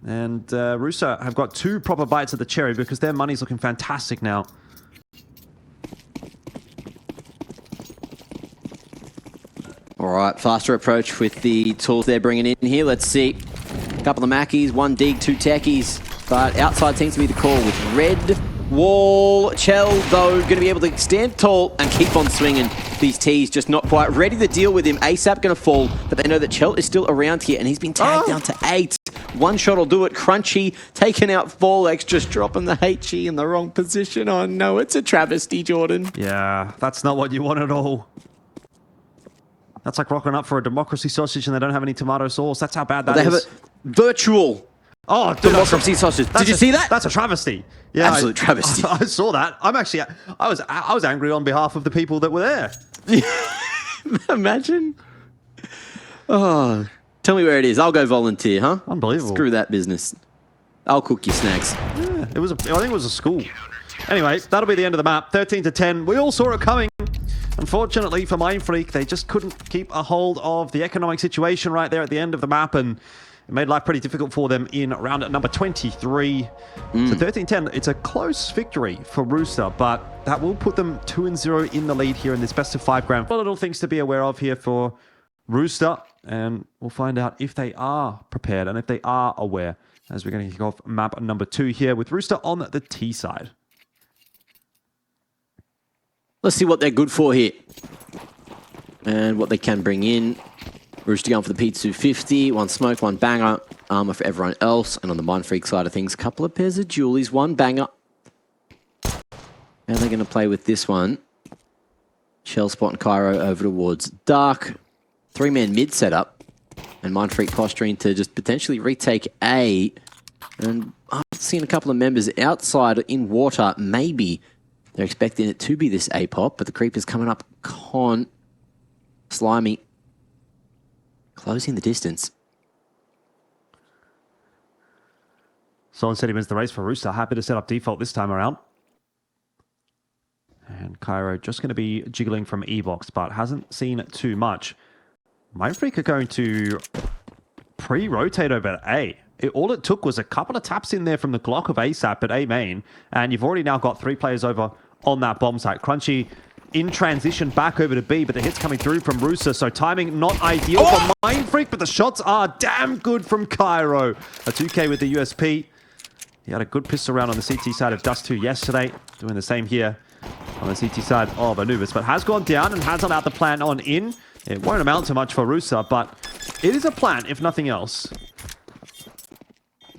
And Rooster have got 2 proper bites of the cherry because their money's looking fantastic now. All right, faster approach with the tools they're bringing in here. Let's see. A couple of Mackies, 1 dig, 2 techies. But outside seems to be the call with red wall. Chell, though, going to be able to stand tall and keep on swinging. These T's just not quite ready to deal with him. ASAP going to fall, but they know that Chell is still around here, and he's been tagged down to 8. 1 shot will do it. Crunchy taking out Forlex, just dropping the HE in the wrong position. Oh no, it's a travesty, Jordan. Yeah, that's not what you want at all. That's like rocking up for a democracy sausage and they don't have any tomato sauce. That's how bad that is. They have a virtual democracy sausage. Did you see that? That's a travesty. Yeah, absolute travesty. I saw that. I was angry on behalf of the people that were there. Imagine. Oh, tell me where it is. I'll go volunteer, huh? Unbelievable. Screw that business. I'll cook your snacks. Yeah, I think it was a school. Anyway, that'll be the end of the map. 13-10. We all saw it coming. Unfortunately for Mindfreak, they just couldn't keep a hold of the economic situation right there at the end of the map, and it made life pretty difficult for them in round number 23. So 13-10, it's a close victory for Rooster, but that will put them 2-0 in the lead here in this best of 5 grand. Little things to be aware of here for Rooster, and we'll find out if they are prepared and if they are aware as we're going to kick off map number 2 here with Rooster on the T side. Let's see what they're good for here and what they can bring in. Rooster going for the P250, 1 smoke, 1 banger, armor for everyone else. And on the Mindfreak side of things, a couple of pairs of Julies, 1 banger. And they're going to play with this one. Shell Spot and Cairo over towards Dark. 3-man mid setup. And Mindfreak posturing to just potentially retake A. And I've seen a couple of members outside in water. Maybe they're expecting it to be this A pop, but the creep is coming up. Con. Slimy. Closing the distance. Solon said he wins the race for Rooster. Happy to set up default this time around. And Cairo just going to be jiggling from E-box, but hasn't seen too much. Mindfreak are going to pre-rotate over to A. All it took was a couple of taps in there from the Glock of ASAP at A main, and you've already now got 3 players over on that bomb site. Crunchy in transition back over to B, but the hit's coming through from Rooster, so timing not ideal for Mindfreak, but the shots are damn good from Cairo. A 2K with the USP. He had a good pistol round on the CT side of Dust 2 yesterday, doing the same here on the CT side of Anubis, but has gone down and has allowed the plant on in. It won't amount to much for Rooster, but it is a plant, if nothing else.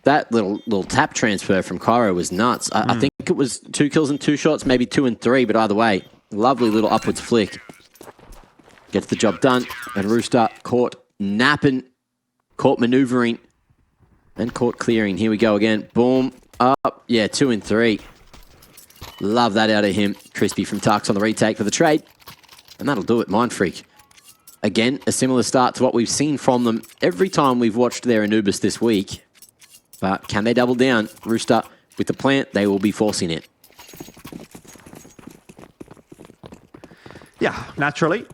That little tap transfer from Cairo was nuts. I think it was 2 kills and 2 shots, maybe 2 and 3, but either way, lovely little upwards flick. Gets the job done, and Rooster caught napping, caught maneuvering, and caught clearing. Here we go again. Boom, up. Yeah, 2 and 3. Love that out of him. Crispy from Tux on the retake for the trade. And that'll do it, Mindfreak. Again, a similar start to what we've seen from them every time we've watched their Anubis this week. But can they double down? Rooster, with the plant, they will be forcing it. Yeah, naturally.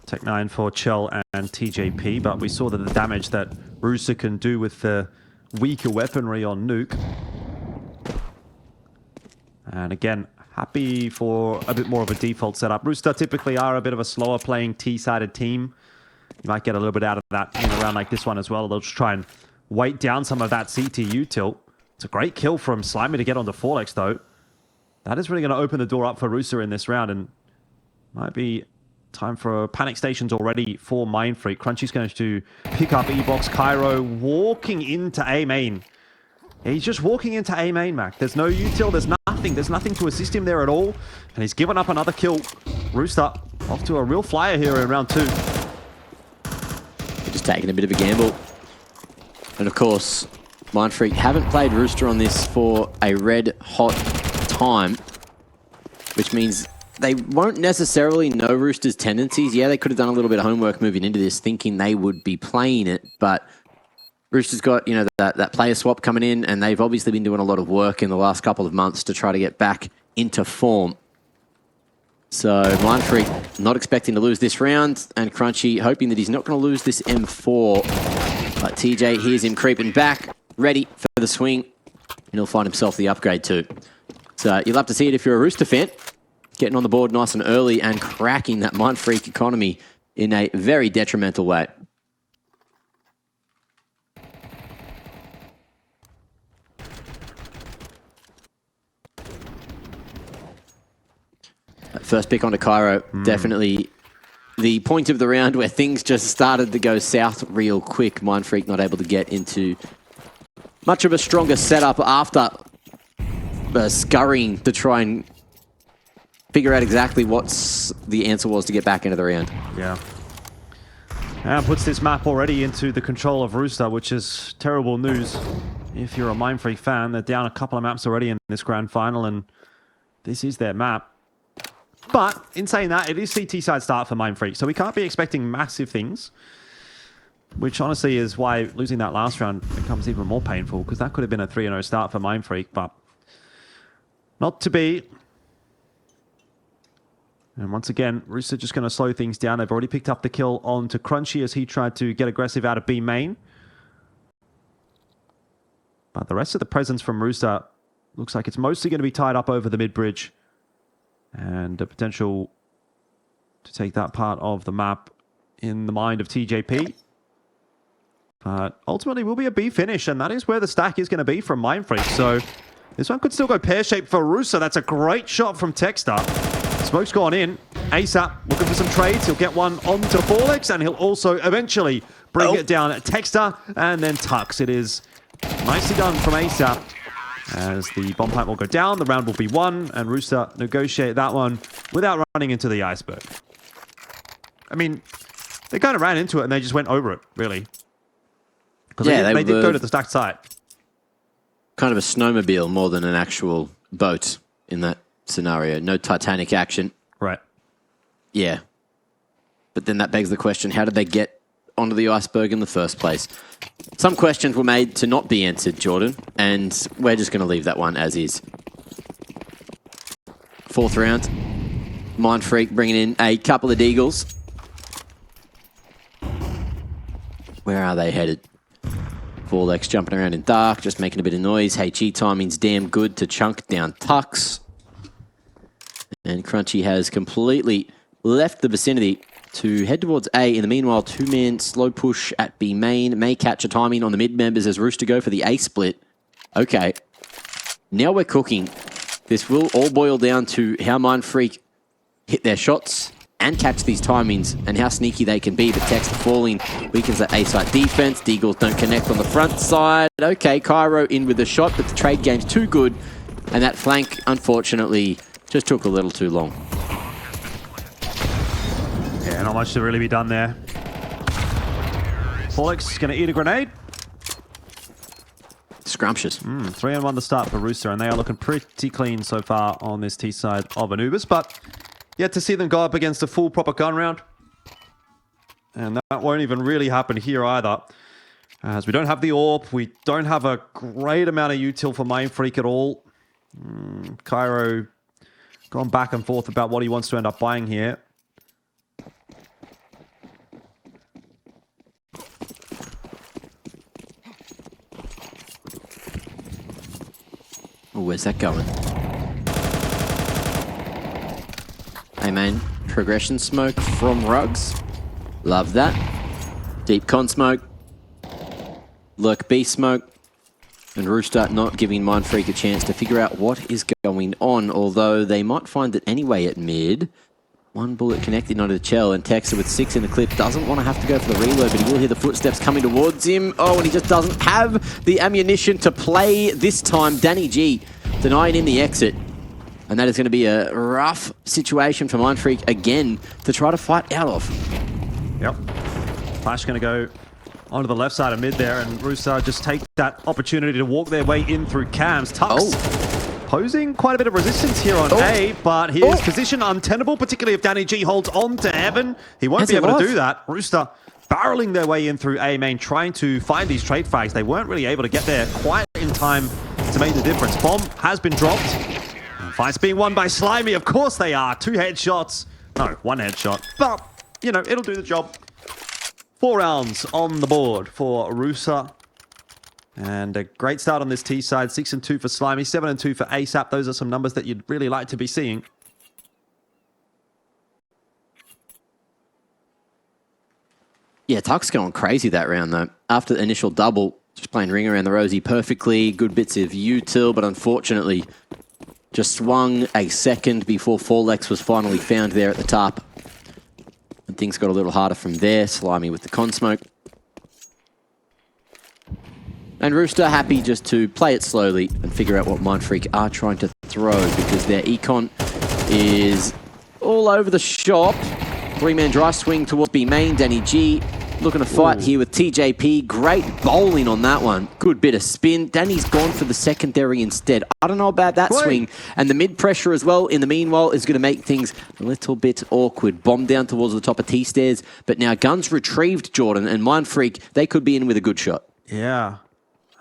Tech 9 for Chell and TJP, but we saw that the damage that Rooster can do with the weaker weaponry on Nuke. And again, happy for a bit more of a default setup. Rooster typically are a bit of a slower playing T-sided team. You might get a little bit out of that in a round like this one as well. They'll just try and weight down some of that CTU tilt. It's a great kill from Slimy to get onto 4x though. That is really going to open the door up for Rooster in this round, and might be time for panic stations already for Mindfreak. Crunchy's going to pick up E-box. Cairo walking into A main. He's just walking into A main, Mac. There's no util, there's nothing. There's nothing to assist him there at all. And he's given up another kill. Rooster off to a real flyer here in round 2. Just taking a bit of a gamble. And of course, Mindfreak haven't played Rooster on this for a red hot time, which means they won't necessarily know Rooster's tendencies. Yeah, they could have done a little bit of homework moving into this, thinking they would be playing it, but Rooster's got, you know, that player swap coming in, and they've obviously been doing a lot of work in the last couple of months to try to get back into form. So Mindfreak not expecting to lose this round, and Crunchy hoping that he's not going to lose this M4. But TJ hears him creeping back, ready for the swing, and he'll find himself the upgrade too. So you'll have to see it if you're a Rooster fan. Getting on the board nice and early and cracking that Mindfreak economy in a very detrimental way. First pick onto Cairo, definitely the point of the round where things just started to go south real quick. Mindfreak not able to get into much of a stronger setup after scurrying to try and figure out exactly what the answer was to get back into the round. Yeah. And puts this map already into the control of Rooster, which is terrible news. If you're a Mindfreak fan, they're down a couple of maps already in this grand final, and this is their map. But in saying that, it is CT side start for Mindfreak, so we can't be expecting massive things, which honestly is why losing that last round becomes even more painful, because that could have been a 3-0 start for Mindfreak, but not to be. And once again, Rooster just going to slow things down. They've already picked up the kill onto Crunchy as he tried to get aggressive out of B main. But the rest of the presence from Rooster looks like it's mostly going to be tied up over the mid bridge. And a potential to take that part of the map in the mind of TJP. But ultimately will be a B finish, and that is where the stack is going to be from Mindfreak. So this one could still go pear-shaped for Rooster. That's a great shot from Texter. Smoke's gone in. ASAP looking for some trades. He'll get one onto Forlex, and he'll also eventually bring it down at Texter and then Tux. It is nicely done from ASAP. As the bomb plant will go down, the round will be won, and Rooster negotiate that one without running into the iceberg. I mean, they kind of ran into it and they just went over it, really. Because they did go to the stacked site. Kind of a snowmobile more than an actual boat in that scenario. No Titanic action. Right. Yeah. But then that begs the question, how did they get onto the iceberg in the first place? Some questions were made to not be answered, Jordan, and we're just going to leave that one as is. Fourth round. Mindfreak bringing in a couple of deagles. Where are they headed? Forlex jumping around in dark, just making a bit of noise. HE timing's damn good to chunk down Tux. And Crunchy has completely left the vicinity to head towards A. In the meanwhile, two-man slow push at B main. May catch a timing on the mid-members as Rooster go for the A split. Okay. Now we're cooking. This will all boil down to how Mindfreak hit their shots and catch these timings and how sneaky they can be. But Texter falling weakens that A-site defense. Deagles don't connect on the front side. Okay, Cairo in with the shot, but the trade game's too good. And that flank, unfortunately, just took a little too long. Yeah, not much to really be done there. Forlex is going to eat a grenade. Scrumptious. 3-1 to start for Rooster, and they are looking pretty clean so far on this T side of Anubis, but yet to see them go up against a full proper gun round. And that won't even really happen here either. As we don't have the AWP, we don't have a great amount of util for Mindfreak at all. Cairo gone back and forth about what he wants to end up buying here. Oh, where's that going? Hey man, progression smoke from Rugs. Love that. Deep con smoke. Lurk B smoke. And Rooster not giving Mindfreak a chance to figure out what is going on, although they might find it anyway at mid. One bullet connected onto the shell, and Texter with 6 in the clip doesn't want to have to go for the reload, but he will hear the footsteps coming towards him. Oh, and he just doesn't have the ammunition to play this time. Danny G denying him the exit. And that is going to be a rough situation for Mindfreak again to try to fight out of. Yep. Flash going to go onto the left side of mid there, and Rooster just take that opportunity to walk their way in through cams. Tux posing quite a bit of resistance here on A, but his position untenable, particularly if Danny G holds on to Heaven. He won't be able to do that. Rooster barreling their way in through A main, trying to find these trade frags. They weren't really able to get there quite in time to make the difference. Bomb has been dropped. Fight's being won by Slimy. Of course they are. 2 headshots. No, 1 headshot. But, you know, it'll do the job. 4 rounds on the board for Rooster. And a great start on this T side. 6-2 for Slimy, 7-2 for ASAP. Those are some numbers that you'd really like to be seeing. Yeah, Tuck's going crazy that round, though. After the initial double, just playing ring around the rosy perfectly. Good bits of util, but unfortunately just swung a second before Forlex was finally found there at the top. And things got a little harder from there. Slimy with the con smoke. And Rooster happy just to play it slowly and figure out what Mindfreak are trying to throw, because their econ is all over the shop. 3-man dry swing towards B main. Danny G looking to fight here with TJP. Great bowling on that one. Good bit of spin. Danny's gone for the secondary instead. I don't know about that swing. And the mid pressure as well, in the meanwhile, is going to make things a little bit awkward. Bomb down towards the top of T-stairs. But now guns retrieved, Jordan, and Mindfreak, they could be in with a good shot. Yeah.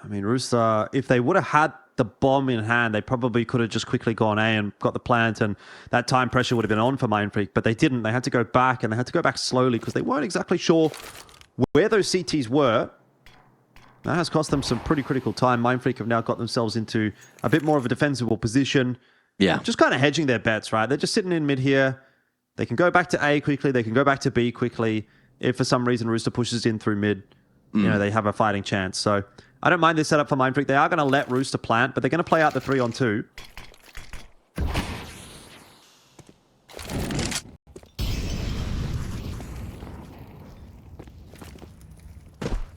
I mean, Rooster, if they would have had the bomb in hand, they probably could have just quickly gone A and got the plant, and that time pressure would have been on for Mindfreak, but they didn't. They had to go back, and they had to go back slowly because they weren't exactly sure where those CTs were. That has cost them some pretty critical time. Mindfreak have now got themselves into a bit more of a defensible position. Yeah. Just kind of hedging their bets, right? They're just sitting in mid here. They can go back to A quickly. They can go back to B quickly. If for some reason Rooster pushes in through mid, you know, they have a fighting chance. So I don't mind this setup for Mindfreak. They are going to let Rooster plant, but they're going to play out the 3-on-2.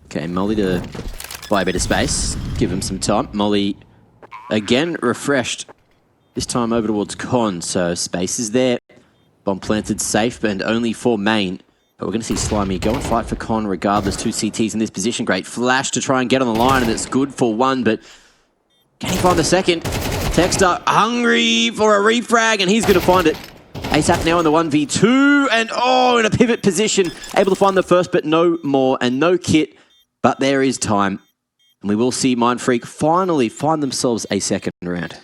Okay, Molly to buy a bit of space. Give him some time. Molly, again, refreshed. This time over towards Con, so space is there. Bomb planted safe, and only for main. But we're going to see Slimy go and fight for Con regardless. 2 CTs in this position. Great flash to try and get on the line, and it's good for 1, but can he find the second? Texter hungry for a refrag, and he's going to find it. ASAP now in the 1v2, and oh, in a pivot position. Able to find the first, but no more, and no kit. But there is time, and we will see Mindfreak finally find themselves a second round.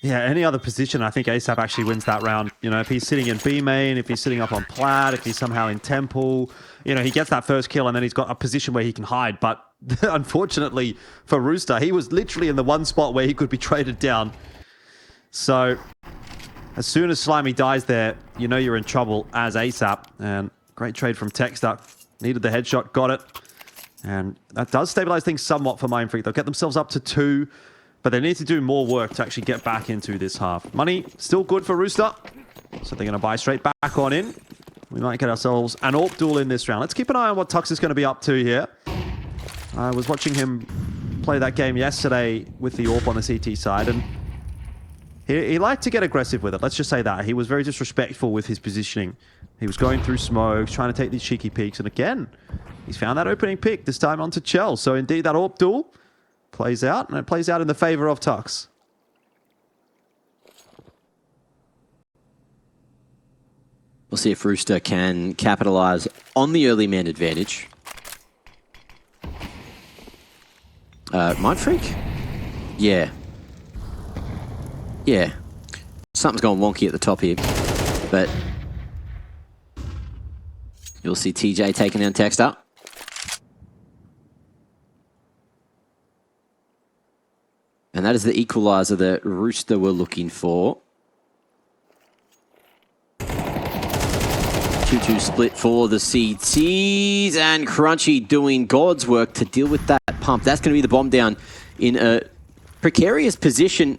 Yeah, any other position, I think ASAP actually wins that round. You know, if he's sitting in B main, if he's sitting up on plat, if he's somehow in temple, you know, he gets that first kill and then he's got a position where he can hide. But unfortunately for Rooster, he was literally in the one spot where he could be traded down. So as soon as Slimy dies there, you know you're in trouble as ASAP. And great trade from Texter. Needed the headshot, got it. And that does stabilize things somewhat for Mindfreak. They'll get themselves up to 2. But they need to do more work to actually get back into this half. Money, still good for Rooster. So they're going to buy straight back on in. We might get ourselves an AWP duel in this round. Let's keep an eye on what Tux is going to be up to here. I was watching him play that game yesterday with the AWP on the CT side. And he liked to get aggressive with it. Let's just say that. He was very disrespectful with his positioning. He was going through smokes, trying to take these cheeky peeks. And again, he's found that opening pick, this time onto Chell. So indeed, that AWP duel plays out, and it plays out in the favor of Tux. We'll see if Rooster can capitalize on the early man advantage. Mindfreak? Yeah. Yeah. Something's gone wonky at the top here. But you'll see TJ taking down Texter. And that is the equalizer that Rooster were looking for. 2-2 split for the CTs, and Crunchy doing God's work to deal with that pump. That's going to be the bomb down in a precarious position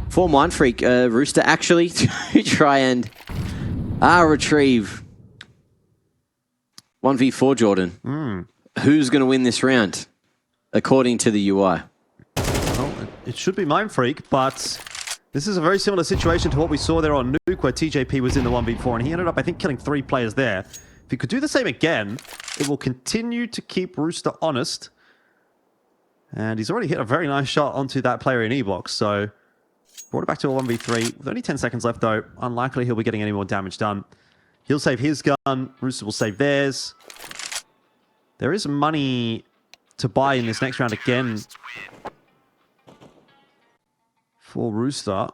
for Mindfreak. Rooster actually to try and retrieve 1v4 Jordan. Who's going to win this round, according to the UI? It should be Mindfreak, but this is a very similar situation to what we saw there on Nuke, where TJP was in the 1v4, and he ended up, I think, killing 3 players there. If he could do the same again, it will continue to keep Rooster honest. And he's already hit a very nice shot onto that player in E-box, so brought it back to a 1v3. With only 10 seconds left, though, unlikely he'll be getting any more damage done. He'll save his gun, Rooster will save theirs. There is money to buy in this next round again for Rooster.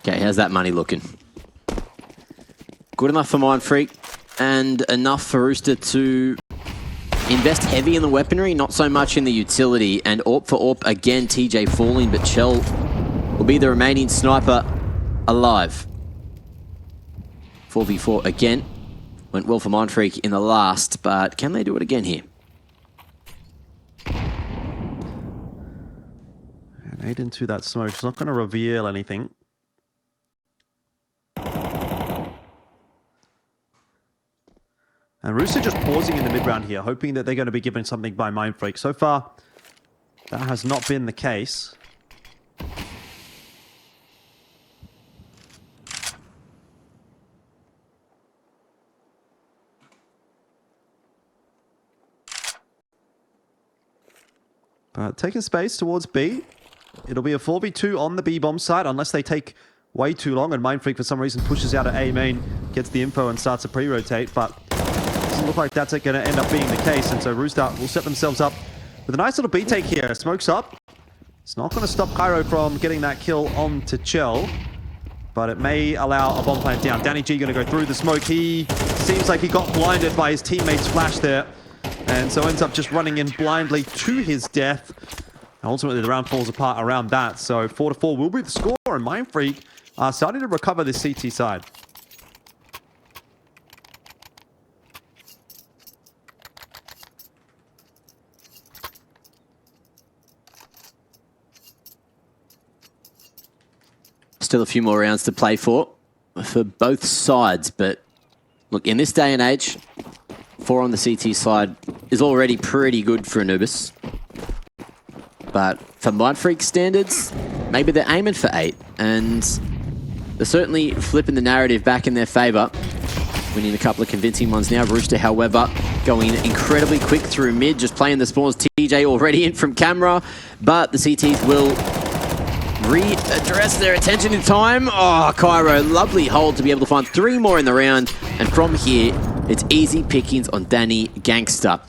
Okay, how's that money looking? Good enough for Mindfreak, and enough for Rooster to invest heavy in the weaponry, not so much in the utility. And AWP for AWP again, TJ falling, but Chell will be the remaining sniper alive. 4v4 again. Went well for Mindfreak in the last, but can they do it again here? And 8 into that smoke. It's not going to reveal anything. And Rooster just pausing in the mid-round here, hoping that they're going to be given something by Mindfreak. So far, that has not been the case. But taking space towards B. It'll be a 4v2 on the B-bomb side, unless they take way too long and Mindfreak for some reason pushes out at A main, gets the info and starts to pre-rotate. But doesn't look like that's going to end up being the case, and so Rooster will set themselves up with a nice little B take here. Smokes up. It's not going to stop Cairo from getting that kill on to Chell, but it may allow a bomb plant down. Danny G going to go through the smoke. He seems like he got blinded by his teammate's flash there, and so ends up just running in blindly to his death. And ultimately, the round falls apart around that. So 4-4 will be the score, and Mindfreak are starting to recover this CT side. Still a few more rounds to play for both sides. But look, in this day and age, 4 on the CT side is already pretty good for Anubis. But for Mindfreak standards, maybe they're aiming for 8. And they're certainly flipping the narrative back in their favor. Winning a couple of convincing ones now. Rooster, however, going incredibly quick through mid, just playing the spawns. TJ already in from camera, but the CTs will readdress their attention in time. Oh, Cairo, lovely hold to be able to find 3 more in the round. And from here, it's easy pickings on Danny Gangster.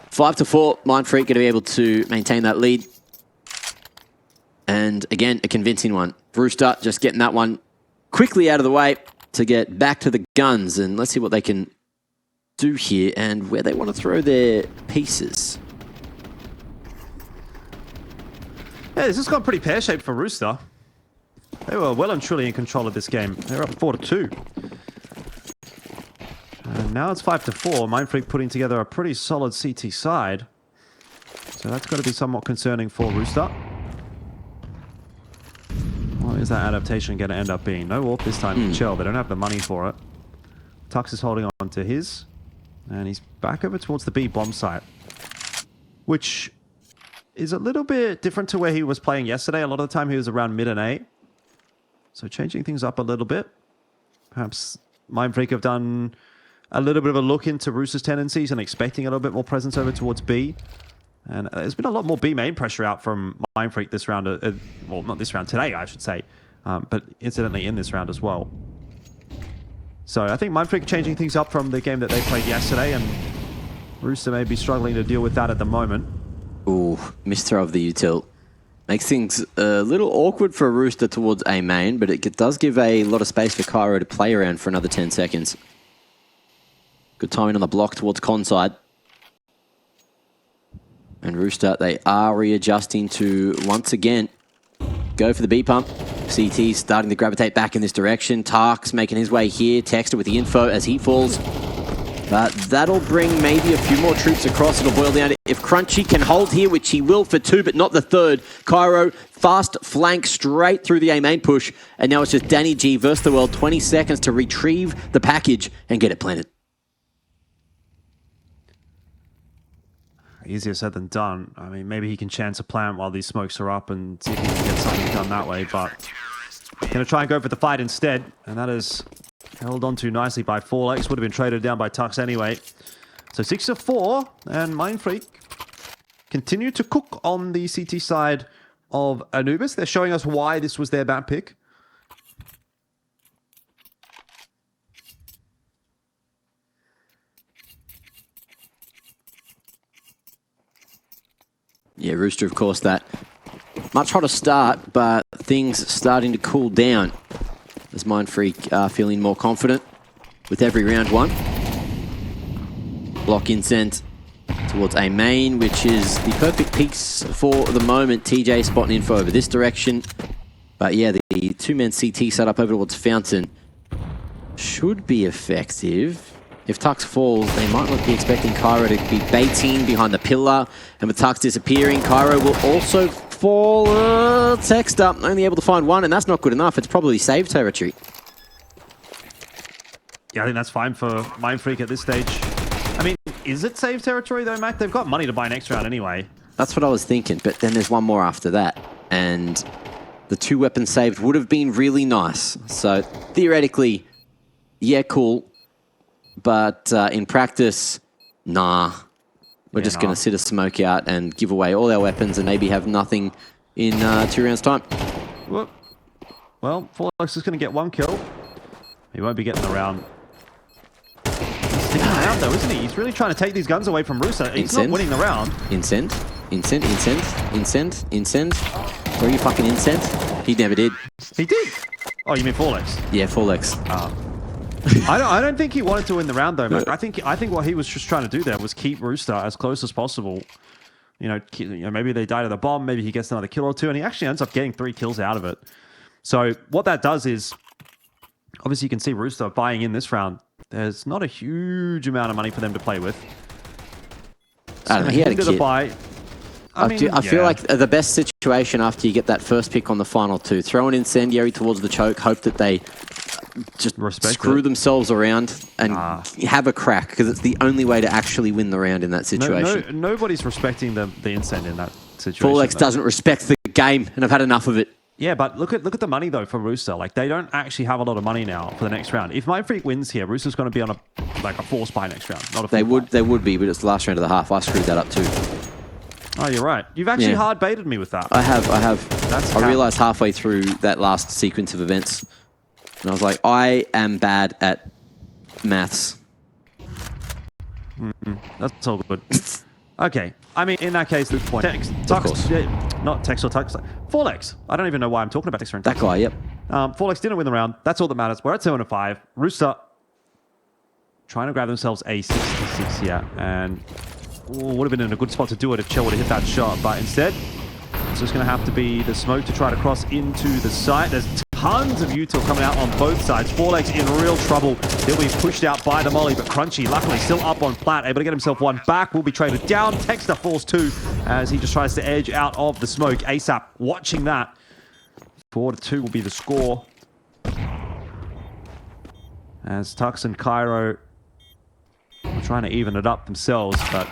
5-4, Mindfreak going to be able to maintain that lead. And again, a convincing one. Rooster just getting that one quickly out of the way to get back to the guns. And let's see what they can do here and where they want to throw their pieces. Yeah, this has gone pretty pear-shaped for Rooster. They were well and truly in control of this game. They're up 4-2. And now it's 5-4. Mindfreak putting together a pretty solid CT side. So that's got to be somewhat concerning for Rooster. What is that adaptation going to end up being? No warp this time for Chell. They don't have the money for it. Tux is holding on to his. And he's back over towards the B bomb site. Which is a little bit different to where he was playing yesterday. A lot of the time he was around mid and A. So changing things up a little bit. Perhaps Mindfreak have done a little bit of a look into Rooster's tendencies and expecting a little bit more presence over towards B. And there's been a lot more B main pressure out from Mindfreak this round. Well, not this round, today, I should say. But incidentally in this round as well. So I think Mindfreak changing things up from the game that they played yesterday. And Rooster may be struggling to deal with that at the moment. Ooh, misthrow of the util. Makes things a little awkward for Rooster towards A main, but it does give a lot of space for Cairo to play around for another 10 seconds. Good timing on the block towards con side. And Rooster, they are readjusting to, once again, go for the B pump. CT starting to gravitate back in this direction. Tark's making his way here. Texter with the info as he falls. But that'll bring maybe a few more troops across. It'll boil down to if Crunchy can hold here, which he will for 2, but not the 3rd. Cairo, fast flank straight through the A main push. And now it's just Danny G versus the world. 20 seconds to retrieve the package and get it planted. Easier said than done. I mean, maybe he can chance a plant while these smokes are up and see if he can get something done that way, but going to try and go for the fight instead, and that is held on to nicely by 4X. Would have been traded down by Tux anyway. So 6-4, and Mindfreak continue to cook on the CT side of Anubis. They're showing us why this was their map pick. Yeah, Rooster, of course, that much hotter start, but things starting to cool down as Mindfreak are feeling more confident with every round one. Block incent towards A main, which is the perfect piece for the moment. TJ spotting info over this direction. But yeah, the 2-man CT set up over towards Fountain should be effective. If Tux falls, they might not be expecting Cairo to be baiting behind the pillar. And with Tux disappearing, Cairo will also fall. Texter only able to find 1, and that's not good enough. It's probably save territory. Yeah, I think that's fine for Mindfreak at this stage. I mean, is it save territory though, Mac? They've got money to buy next round anyway. That's what I was thinking, but then there's one more after that. And the 2 weapons saved would have been really nice. So theoretically, yeah, cool. But in practice, nah. We're just going to sit a smoke out and give away all our weapons and maybe have nothing in 2 rounds' time. Whoop. Well, 4X is going to get 1 kill. He won't be getting the round. He's sticking around though, isn't he? He's really trying to take these guns away from Rooster. He's not winning the round. Incent. Incend, incend, incend, incend. Where are you fucking incend? He never did. He did. Oh, you mean Forlex? Yeah, full X. I don't think he wanted to win the round though, Mac. I think what he was just trying to do there was keep Rooster as close as possible. You know, maybe they die to the bomb, maybe he gets another kill or two, and he actually ends up getting 3 kills out of it. So what that does is, obviously you can see Rooster buying in this round. There's not a huge amount of money for them to play with. I don't know, he had a Into the kit. buy. I feel like the best situation after you get that first pick on the final 2, throw an incendiary towards the choke, hope that they just screw themselves around and have a crack, because it's the only way to actually win the round in that situation. Nobody's respecting the incend in that situation. Full X doesn't respect the game, and I've had enough of it. Yeah, but look at the money though for Rooster. Like, they don't actually have a lot of money now for the next round. If Mindfreak wins here, Rooster's going to be on a force buy next round, not a They would be, but it's the last round of the half. I screwed that up too. Oh, you're right. You've actually hard baited me with that. I have. I realized halfway through that last sequence of events, and I was like, I am bad at maths. That's all good. Okay. I mean, in that case, Luke point. Not Tex or Tux. Forlex. I don't even know why I'm talking about Tex or Tux. That guy, yep. Forlex didn't win the round. That's all that matters. We're at 7-5. Rooster trying to grab themselves a 66 here, and would have been in a good spot to do it if Chell would have hit that shot, but instead, it's just going to have to be the smoke to try to cross into the site. There's tons of util coming out on both sides. Forlex in real trouble. He'll be pushed out by the molly, but Crunchy, luckily, still up on plat, able to get himself one back. Will be traded down. Texter falls 2 as he just tries to edge out of the smoke. ASAP watching that. 4-2 will be the score. As Tux and Cairo are trying to even it up themselves, but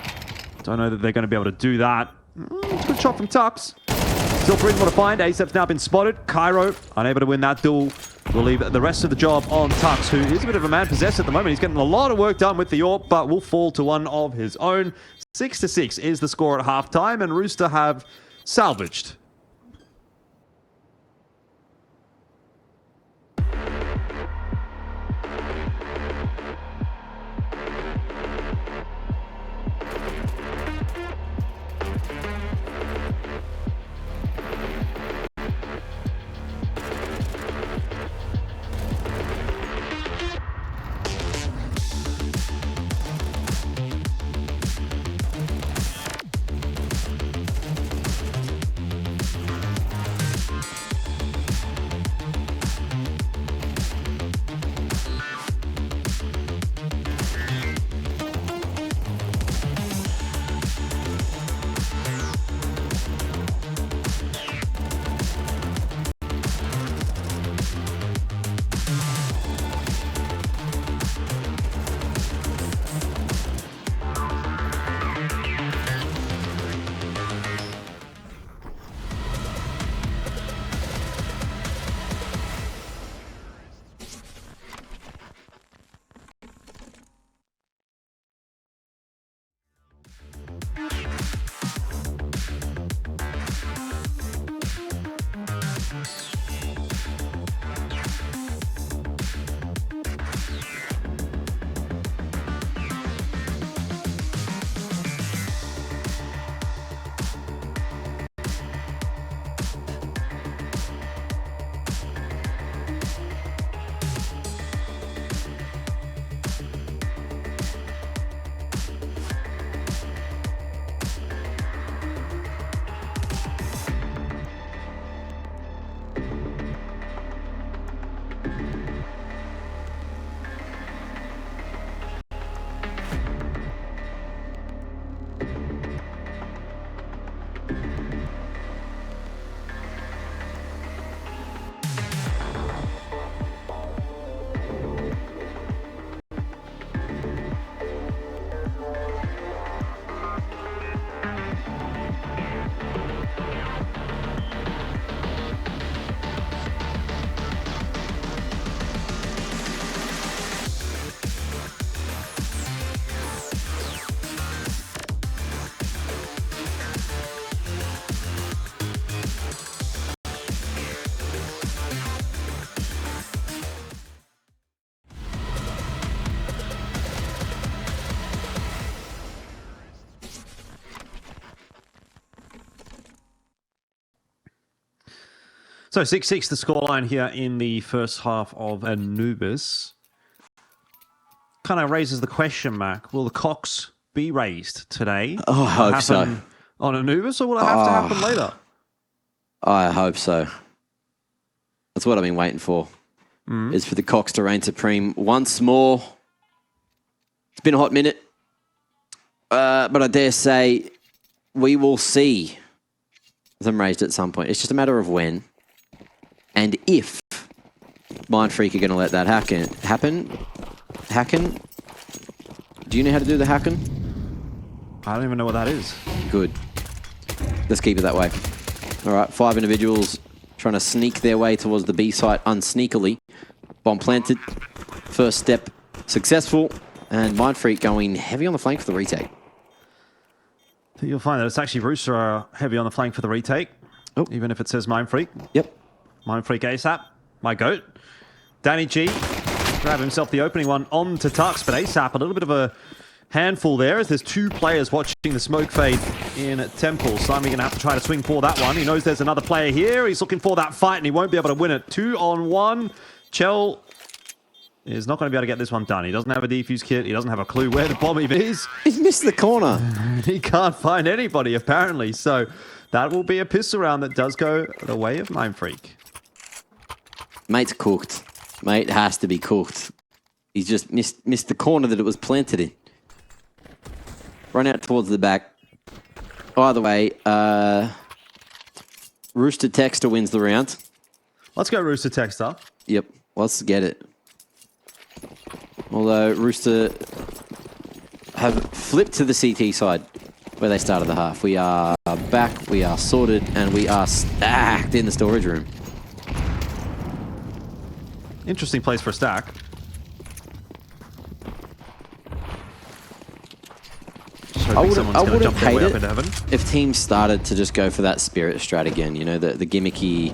don't know that they're going to be able to do that. It's a good shot from Tux. Still pretty well to find. ASAP's now been spotted. Cairo, unable to win that duel. We'll leave the rest of the job on Tux, who is a bit of a man possessed at the moment. He's getting a lot of work done with the AWP, but will fall to one of his own. 6-6 is the score at halftime, and Rooster have salvaged. So 6-6 the scoreline here in the first half of Anubis. Kind of raises the question, Mac. Will the cocks be raised today? Oh, I hope so. On Anubis, or will it have to happen later? I hope so. That's what I've been waiting for. Is for the cocks to reign supreme once more. It's been a hot minute. But I dare say we will see them raised at some point. It's just a matter of when and if Mindfreak are going to let that happen. Hacken? Do you know how to do the hacken? I don't even know what that is. Good. Let's keep it that way. All right, 5 individuals trying to sneak their way towards the B site unsneakily. Bomb planted. First step successful. And Mindfreak going heavy on the flank for the retake. You'll find that it's actually Rooster heavy on the flank for the retake. Oh. Even if it says Mindfreak. Yep. Mindfreak ASAP. My goat. Danny G. Grab himself the opening one on to Tux, but ASAP a little bit of a handful there as there's 2 players watching the smoke fade in Temple. Slimy going to have to try to swing for that one. He knows there's another player here. He's looking for that fight and he won't be able to win it. 2-on-1. Chell is not going to be able to get this one done. He doesn't have a defuse kit. He doesn't have a clue where the bomb even is. He's missed the corner. He can't find anybody, apparently. So that will be a pistol round that does go the way of Mindfreak. Mate's cooked. Mate has to be cooked. He's just missed the corner that it was planted in. Run out towards the back. Either way, Rooster Texter wins the round. Let's go Rooster Texter. Yep, let's get it. Although Rooster have flipped to the CT side where they started the half. We are back, we are sorted, and we are stacked in the storage room. Interesting place for a stack. I would have hated it if teams started to just go for that spirit strat again. You know, the gimmicky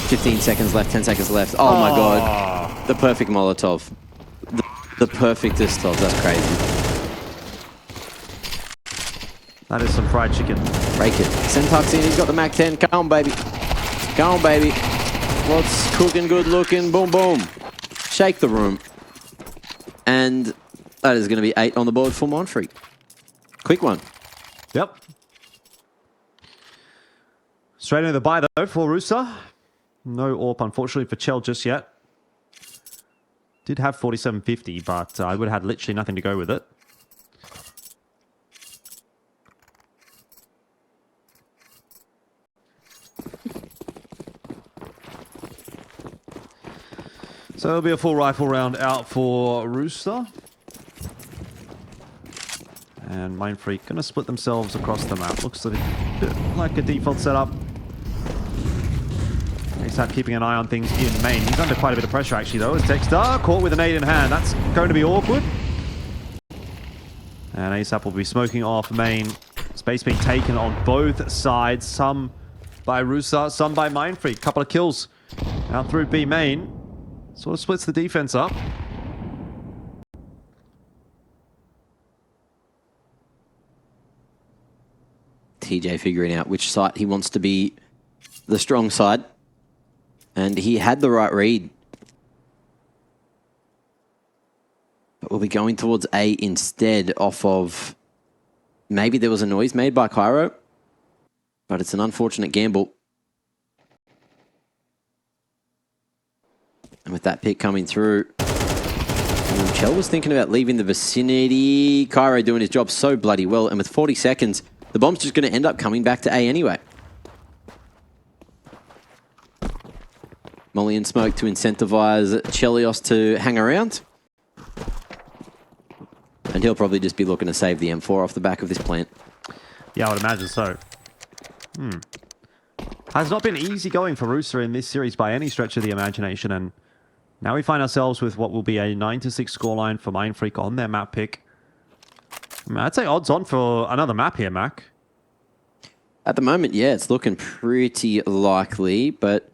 15 seconds left, 10 seconds left. Oh my god. The perfect Molotov. The perfectest of. That's crazy. That is some fried chicken. Break it. Centux in. He's got the Mac 10. Come on, baby. Come on, baby. What's cooking, good looking? Boom, boom. Shake the room. And that is going to be 8 on the board for Mindfreak. Quick one. Yep. Straight into the buy, though, for Rooster. No AWP, unfortunately, for Chell just yet. Did have 4750, but I would have had literally nothing to go with it. So it'll be a full rifle round out for Rooster. And Mindfreak going to split themselves across the map. Looks like a default setup. ASAP keeping an eye on things in main. He's under quite a bit of pressure actually though. As Texter caught with an 8 in hand. That's going to be awkward. And ASAP will be smoking off main. Space being taken on both sides. Some by Rooster, some by Mindfreak. Couple of kills out through B main. Sort of splits the defense up. TJ figuring out which side he wants to be the strong side. And he had the right read. But we'll be going towards A instead off of... Maybe there was a noise made by Cairo. But it's an unfortunate gamble. And with that pick coming through... Chell was thinking about leaving the vicinity. Cairo doing his job so bloody well. And with 40 seconds, the bomb's just going to end up coming back to A anyway. Molly and smoke to incentivize Chelios to hang around. And he'll probably just be looking to save the M4 off the back of this plant. Yeah, I would imagine so. Has not been easy going for Rooster in this series by any stretch of the imagination. And now we find ourselves with what will be a 9-6 scoreline for Mindfreak on their map pick. I mean, I'd say odds on for another map here, Mac. At the moment, yeah, it's looking pretty likely, but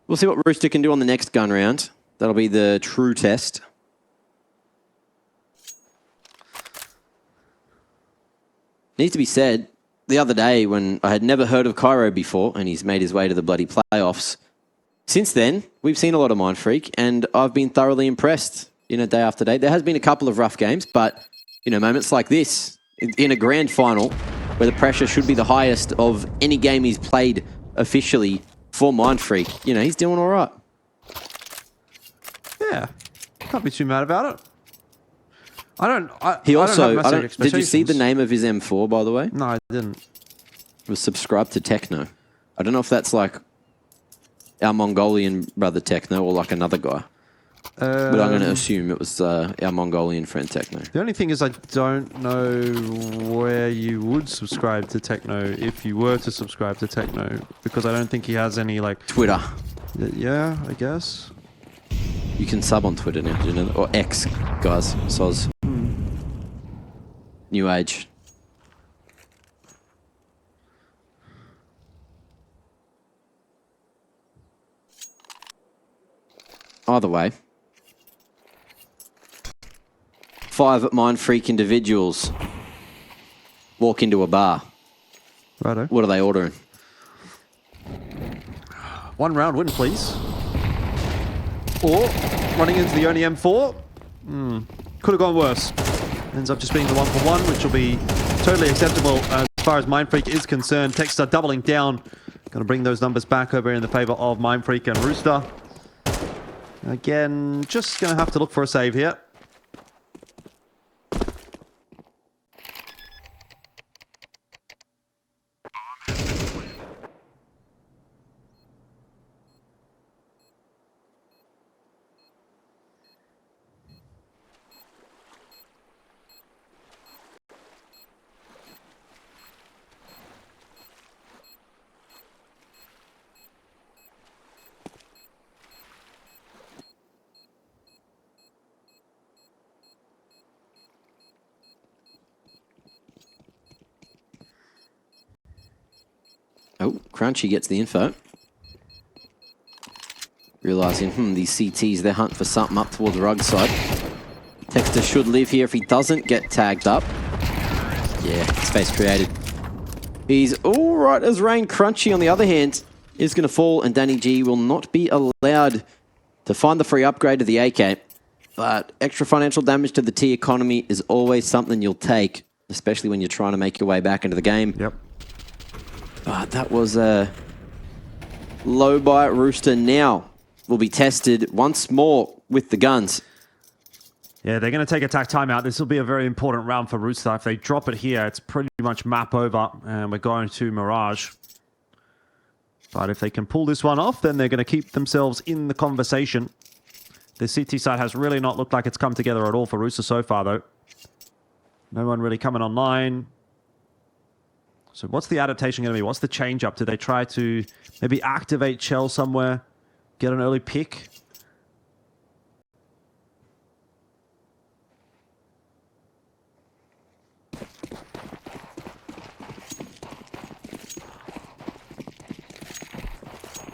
we'll see what Rooster can do on the next gun round. That'll be the true test. Needs to be said, the other day when I had never heard of Cairo before, and he's made his way to the bloody playoffs. Since then, we've seen a lot of Mindfreak, and I've been thoroughly impressed, day after day. There has been a couple of rough games, but, moments like this, in a grand final, where the pressure should be the highest of any game he's played officially for Mindfreak, he's doing all right. Yeah, can't be too mad about it. Did you see the name of his M4, by the way? No, I didn't. It was subscribed to Techno. I don't know if that's like our Mongolian brother Techno or like another guy. But I'm going to assume it was our Mongolian friend Techno. The only thing is I don't know where you would subscribe to Techno if you were to subscribe to Techno, because I don't think he has any like... Twitter. Yeah, I guess. You can sub on Twitter now, do you know that? Or X, guys. Soz. New age. Either way. 5 Mindfreak individuals walk into a bar. Righto. What are they ordering? 1 round win, please. Or running into the only M4. Could have gone worse. Ends up just being the 1-for-1, which will be totally acceptable as far as Mindfreak is concerned. Texter doubling down. Going to bring those numbers back over in the favor of Mindfreak and Rooster. Again, just going to have to look for a save here. Oh, Crunchy gets the info. Realising, these CTs, they're hunting for something up towards the rug side. Texter should live here if he doesn't get tagged up. Yeah, space created. He's all right as rain. Crunchy, on the other hand, is going to fall, and Danny G will not be allowed to find the free upgrade to the AK. But extra financial damage to the T economy is always something you'll take, especially when you're trying to make your way back into the game. Yep. But that was a low by Rooster. Now will be tested once more with the guns. Yeah, they're going to take a tack timeout. This will be a very important round for Rooster. If they drop it here, it's pretty much map over, and we're going to Mirage. But if they can pull this one off, then they're going to keep themselves in the conversation. The CT side has really not looked like it's come together at all for Rooster so far, though. No one really coming online. So what's the adaptation going to be? What's the change up? Do they try to maybe activate Chell somewhere, get an early pick?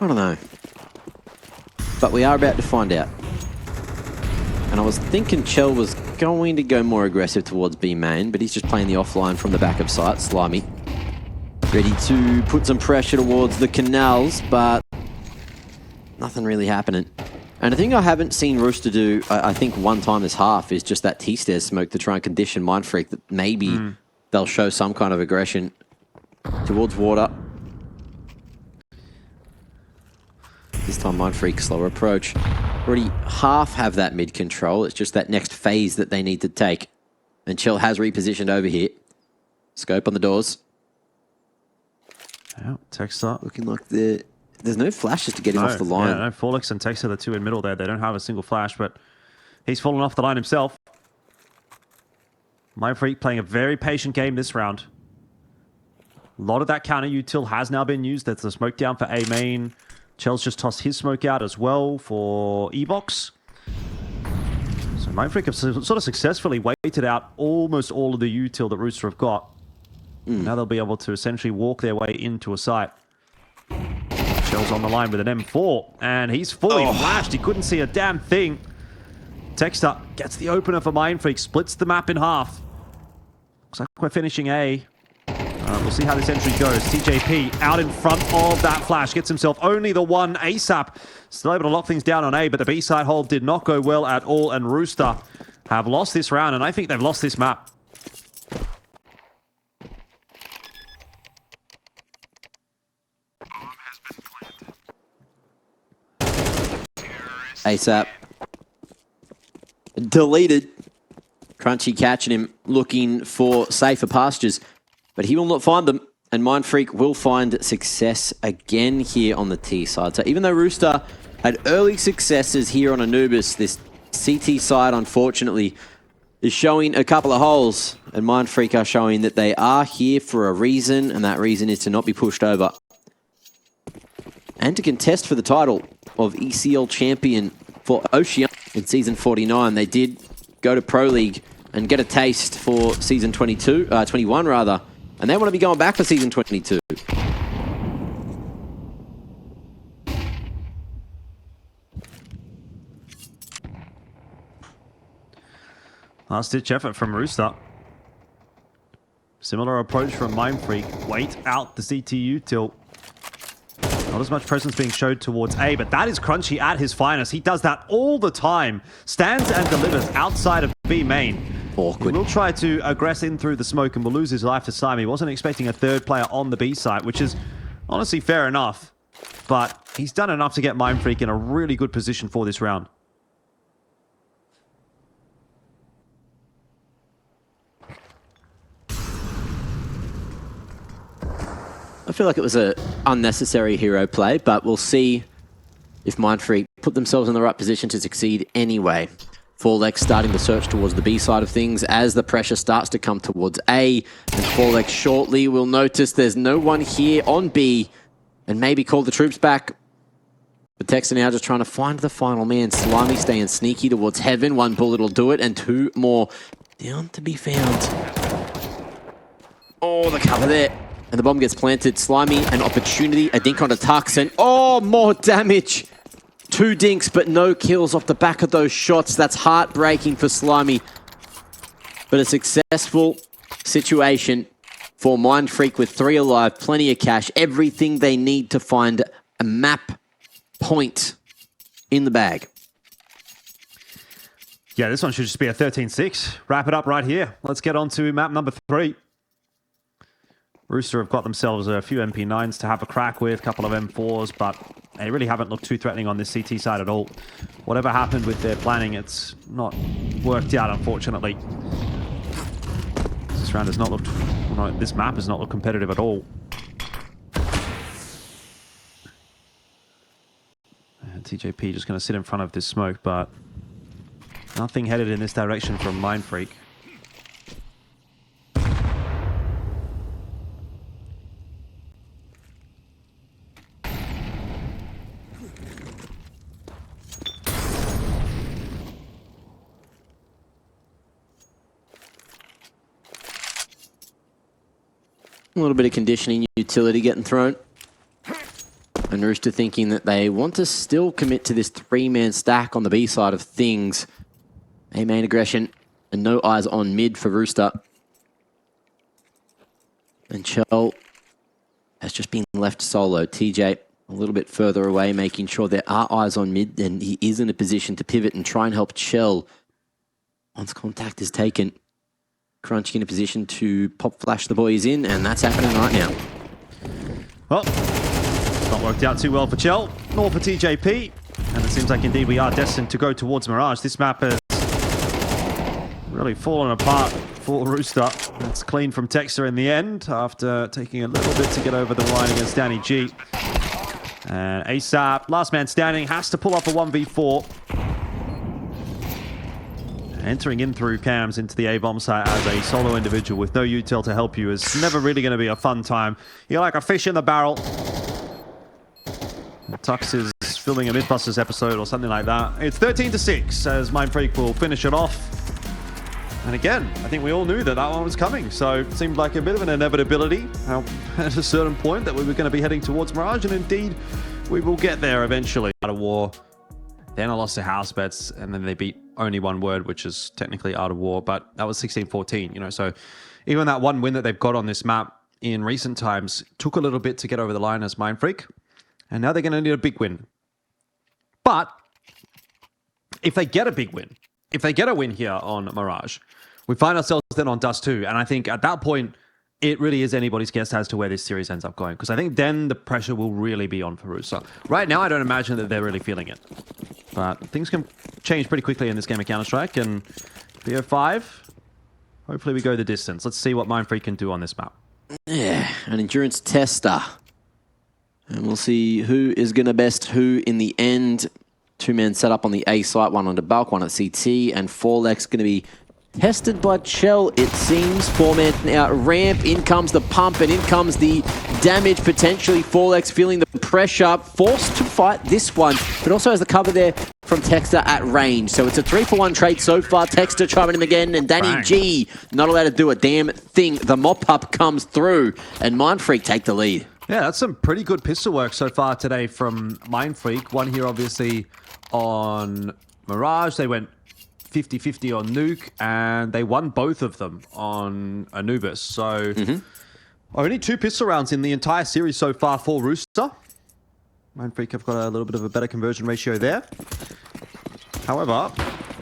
I don't know. But we are about to find out. And I was thinking Chell was going to go more aggressive towards B main, but he's just playing the offline from the back of sight. Slimy. Ready to put some pressure towards the canals, but nothing really happening. And the thing I haven't seen Rooster do, I think one time this half, is just that T-stairs smoke to try and condition Mindfreak that maybe they'll show some kind of aggression towards water. This time Mindfreak, slower approach. Already half have that mid control. It's just that next phase that they need to take. And Chell has repositioned over here. Scope on the doors. Yeah, Texter. Looking like there's no flashes to get him off the line. Yeah, no, Forlix and Texter, the two in middle there. They don't have a single flash, but he's fallen off the line himself. Mindfreak playing a very patient game this round. A lot of that counter util has now been used. That's the smoke down for A main. Chell's just tossed his smoke out as well for E-Box. So Mindfreak have sort of successfully waited out almost all of the util that Rooster have got. Now they'll be able to essentially walk their way into a site. Chell's on the line with an M4, and he's fully flashed. He couldn't see a damn thing. Texter gets the opener for Mindfreak, splits the map in half. Looks like we're finishing A. We'll see how this entry goes. TJP out in front of that flash. Gets himself only the one ASAP. Still able to lock things down on A, but the B-side hold did not go well at all. And Rooster have lost this round, and I think they've lost this map. ASAP. Deleted. Crunchy catching him, looking for safer pastures. But he will not find them. And Mindfreak will find success again here on the T side. So even though Rooster had early successes here on Anubis, this CT side, unfortunately, is showing a couple of holes. And Mindfreak are showing that they are here for a reason. And that reason is to not be pushed over. And to contest for the title of ECL champion for Oceania in Season 49. They did go to Pro League and get a taste for Season 21 rather. And they want to be going back for Season 22. Last-ditch effort from Rooster. Similar approach from Mindfreak. Wait out the CTU tilt. Not as much presence being showed towards A, but that is Crunchy at his finest. He does that all the time. Stands and delivers outside of B main. Awkward. He will try to aggress in through the smoke and will lose his life to Slime. He wasn't expecting a third player on the B side, which is honestly fair enough. But he's done enough to get Mindfreak in a really good position for this round. I feel like it was an unnecessary hero play, but we'll see if Mindfreak put themselves in the right position to succeed anyway. Forlex starting the search towards the B side of things as the pressure starts to come towards A. And Forlex shortly will notice there's no one here on B and maybe call the troops back. But Texter now just trying to find the final man. Slimy staying sneaky towards Heaven. One bullet will do it and two more down to be found. Oh, the cover there. And the bomb gets planted. Slimy, an opportunity. A dink onto Tux and oh, more damage. Two dinks, but no kills off the back of those shots. That's heartbreaking for Slimy. But a successful situation for Mindfreak with 3 alive, plenty of cash, everything they need to find a map point in the bag. Yeah, this one should just be a 13-6. Wrap it up right here. Let's get on to map number 3. Rooster have got themselves a few MP9s to have a crack with, a couple of M4s, but they really haven't looked too threatening on this CT side at all. Whatever happened with their planning, it's not worked out, unfortunately. This round has not looked... No, this map has not looked competitive at all. And TJP just going to sit in front of this smoke, but nothing headed in this direction from Mindfreak. A little bit of conditioning utility getting thrown. And Rooster thinking that they want to still commit to this 3-man stack on the B side of things. A main aggression and no eyes on mid for Rooster. And Chell has just been left solo. TJ a little bit further away, making sure there are eyes on mid, and he is in a position to pivot and try and help Chell once contact is taken. Crunch in a position to pop flash the boys in, and that's happening right now. Well, it's not worked out too well for Chell, nor for TJP. And it seems like indeed we are destined to go towards Mirage. This map has really fallen apart for Rooster. It's clean from Texter in the end after taking a little bit to get over the line against Danny G. And ASAP, last man standing, has to pull off a 1v4. Entering in through cams into the A-bomb site as a solo individual with no util to help you is never really going to be a fun time. You're like a fish in the barrel. Tux is filming a Mythbusters episode or something like that. It's 13-6 as Mindfreak will finish it off. And again, I think we all knew that that one was coming. So it seemed like a bit of an inevitability at a certain point that we were going to be heading towards Mirage. And indeed, we will get there eventually. Out of war. Then I lost to House Bets, and then they beat Only One Word, which is technically Out of War, but that was 16-14, you know, so even that one win that they've got on this map in recent times took a little bit to get over the line as Mindfreak, and now they're going to need a big win. But if they get a big win, if they get a win here on Mirage, we find ourselves then on Dust 2, and I think at that point, it really is anybody's guess as to where this series ends up going, because I think then the pressure will really be on for Rooster. Right now, I don't imagine that they're really feeling it. But things can change pretty quickly in this game of Counter-Strike, and BO5, hopefully we go the distance. Let's see what Mindfreak can do on this map. Yeah, an endurance tester. And we'll see who is going to best who in the end. 2-man set up on the A site, one on the bulk, one at CT, and Forlex going to be tested by Chell, it seems. 4-man out ramp, in comes the pump, and in comes the damage potentially. Forlex feeling the pressure, forced to fight this one, but also has the cover there from Texter at range. So it's a 3-for-1 trade so far. Texter trying him again, and Danny G not allowed to do a damn thing. The mop-up comes through, and Mindfreak take the lead. Yeah, that's some pretty good pistol work so far today from Mindfreak. One here, obviously, on Mirage. They went 50-50 on Nuke, and they won both of them on Anubis. So only 2 pistol rounds in the entire series so far for Rooster. Mindfreak have got a little bit of a better conversion ratio there. However,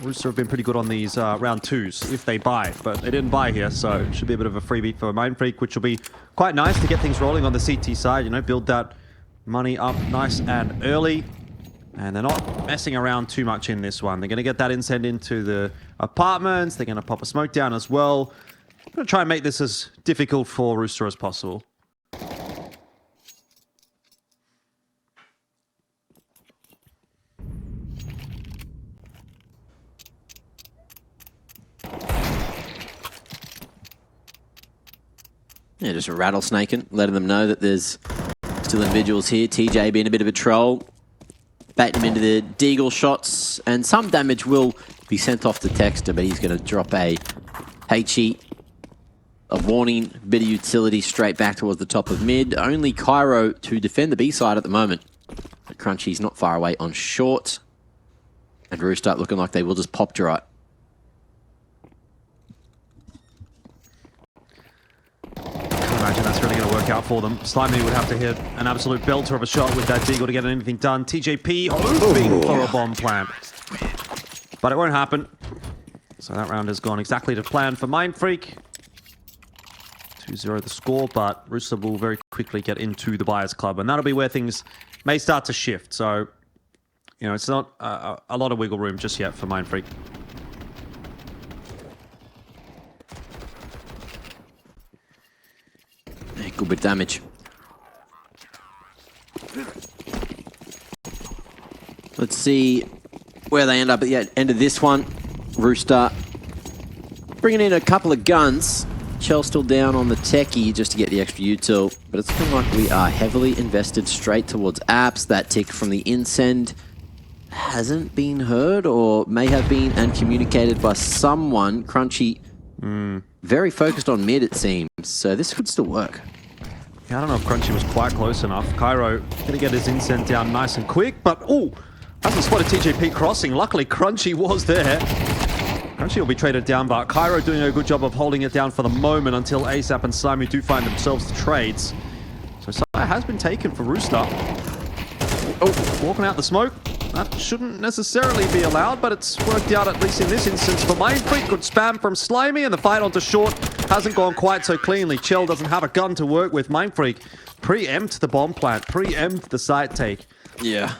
Rooster have been pretty good on these round 2s if they buy, but they didn't buy here, so it should be a bit of a freebie for Mindfreak, which will be quite nice to get things rolling on the CT side, you know, build that money up nice and early. And they're not messing around too much in this one. They're going to get that incense into the apartments. They're going to pop a smoke down as well. I'm going to try and make this as difficult for Rooster as possible. Yeah, just rattlesnaking, letting them know that there's still individuals here. TJ being a bit of a troll. Baiting him into the deagle shots, and some damage will be sent off to Texter, but he's going to drop a HE, a warning, bit of utility straight back towards the top of mid. Only Cairo to defend the B side at the moment. But Crunchy's not far away on short, and Rooster looking like they will just pop dry. Imagine that's really going to work out for them. Slimy would have to hit an absolute belter of a shot with that deagle to get anything done. TJP hoping for a bomb plant. But it won't happen. So that round has gone exactly to plan for Mindfreak. 2-0 the score, but Rooster will very quickly get into the Buyers Club, and that'll be where things may start to shift. So, you know, it's not a lot of wiggle room just yet for Mindfreak. Good bit of damage. Let's see where they end up at the end of this one. Rooster bringing in a couple of guns. Chell still down on the techie just to get the extra util, but it's looking like we are heavily invested straight towards apps. That tick from the insend hasn't been heard, or may have been and communicated by someone. Crunchy very focused on mid, it seems, so this could still work. I don't know if Crunchy was quite close enough. Cairo going to get his incent down nice and quick, but oh, hasn't spotted TJP crossing. Luckily, Crunchy was there. Crunchy will be traded down, but Cairo doing a good job of holding it down for the moment until ASAP and Slimy do find themselves the trades. So Slimy has been taken for Rooster. Oh, walking out the smoke. That shouldn't necessarily be allowed, but it's worked out at least in this instance for Mindfreak. Good spam from Slimy, and the fight onto short hasn't gone quite so cleanly. Chell doesn't have a gun to work with. Mindfreak preempt the bomb plant, preempt the site take. Yeah.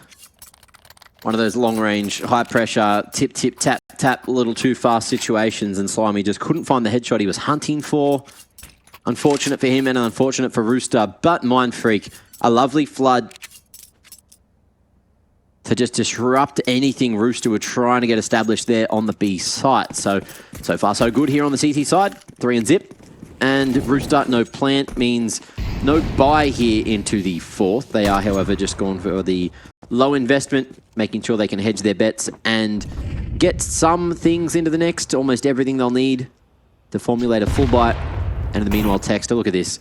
One of those long-range, high-pressure, tip, tap, tap, a little too fast situations, and Slimy just couldn't find the headshot he was hunting for. Unfortunate for him and unfortunate for Rooster, but Mindfreak, a lovely flood to just disrupt anything Rooster were trying to get established there on the B site. So far so good here on the CT side. 3 and zip. And Rooster, no plant means no buy here into the fourth. They are, however, just going for the low investment, making sure they can hedge their bets and get some things into the next, almost everything they'll need to formulate a full buy. And in the meanwhile, Texter, look at this.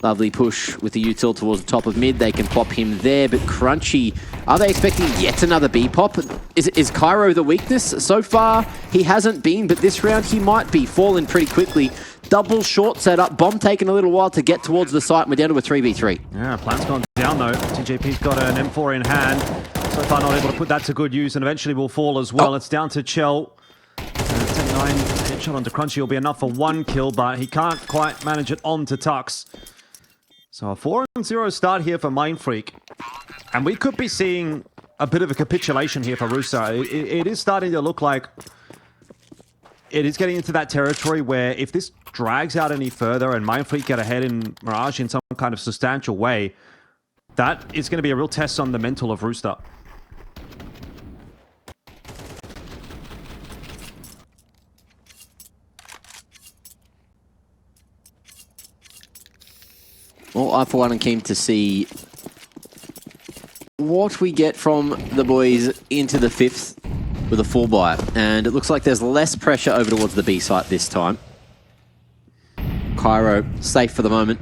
Lovely push with the util towards the top of mid. They can pop him there, but Crunchy, are they expecting yet another B pop? Is Cairo the weakness? So far, he hasn't been, but this round he might be. Falling pretty quickly. Double short setup. Bomb taking a little while to get towards the site. We're down to a 3v3. Yeah, plan's gone down though. TJP's got an M4 in hand. So far not able to put that to good use and eventually will fall as well. It's down to Chell. 10-9 headshot onto Crunchy will be enough for 1 kill, but he can't quite manage it on to Tux. So a 4-0 start here for Mindfreak. And we could be seeing a bit of a capitulation here for Rooster. It is starting to look like it is getting into that territory where if this drags out any further and Mindfreak get ahead in Mirage in some kind of substantial way, that is going to be a real test on the mental of Rooster. Well, I for one am keen to see what we get from the boys into the 5th with a full buy. And it looks like there's less pressure over towards the B site this time. Cairo safe for the moment.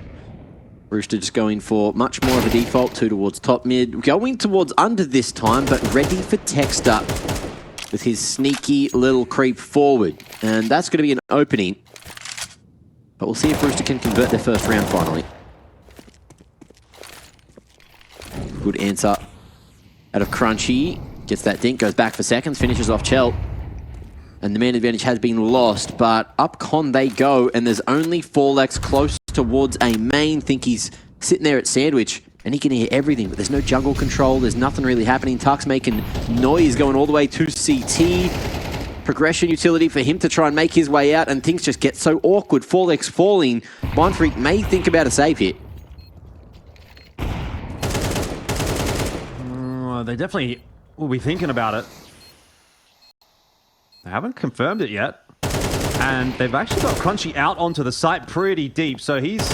Rooster just going for much more of a default, 2 towards top mid. Going towards under this time, but ready for Texter with his sneaky little creep forward. And that's going to be an opening. But we'll see if Rooster can convert their first round finally. Good answer out of Crunchy. Gets that dink, goes back for seconds, finishes off Chell. And the man advantage has been lost, but up con they go, and there's only Forlex close towards a main. Think he's sitting there at Sandwich, and he can hear everything, but there's no jungle control, there's nothing really happening. Tuck's making noise going all the way to CT. Progression utility for him to try and make his way out, and things just get so awkward. Forlex falling. Mindfreak may think about a save here. They definitely will be thinking about it. They haven't confirmed it yet. And they've actually got Crunchy out onto the site pretty deep, so he's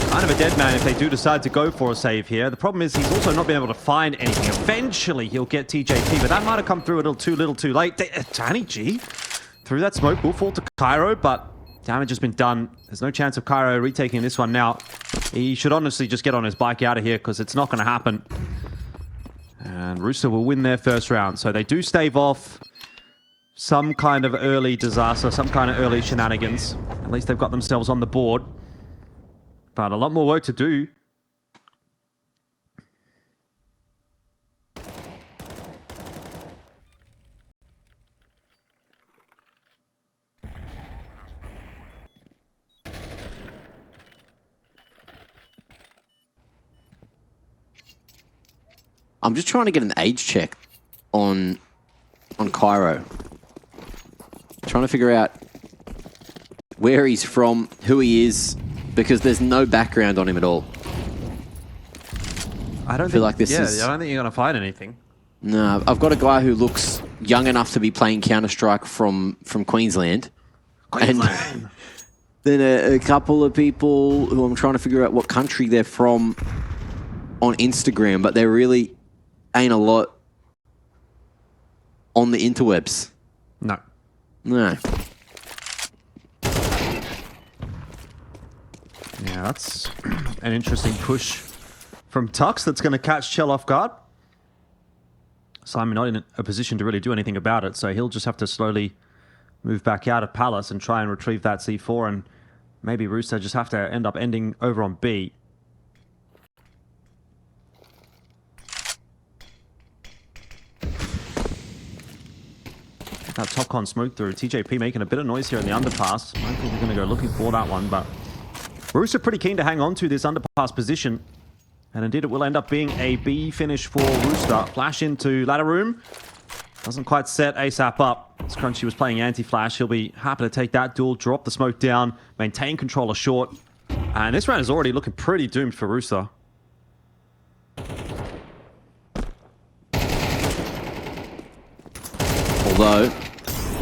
kind of a dead man if they do decide to go for a save here. The problem is he's also not been able to find anything. Eventually he'll get TJP, but that might have come through a little too late. Tiny G through that smoke will fall to Cairo, but damage has been done. There's no chance of Cairo retaking this one now. He should honestly just get on his bike out of here because it's not going to happen. And Rooster will win their first round. So they do stave off some kind of early disaster, some kind of early shenanigans. At least they've got themselves on the board. But a lot more work to do. I'm just trying to get an age check on Cairo. Trying to figure out where he's from, who he is, because there's no background on him at all. I don't feel like this is... I don't think you're going to find anything. No, I've got a guy who looks young enough to be playing Counter-Strike from Queensland. And then a couple of people who I'm trying to figure out what country they're from on Instagram, but there really ain't a lot on the interwebs. No. No. Yeah, that's an interesting push from Tux that's going to catch Chell off guard. Simon not in a position to really do anything about it, so he'll just have to slowly move back out of Palace and try and retrieve that C4, and maybe Rooster just have to end up ending over on B. That top con smoke through. TJP making a bit of noise here in the underpass. I think we're going to go looking for that one, but Rooster pretty keen to hang on to this underpass position. And indeed, it will end up being a B finish for Rooster. Flash into ladder room. Doesn't quite set ASAP up. As Crunchy was playing anti-flash, he'll be happy to take that duel, drop the smoke down, maintain controller short. And this round is already looking pretty doomed for Rooster. Although,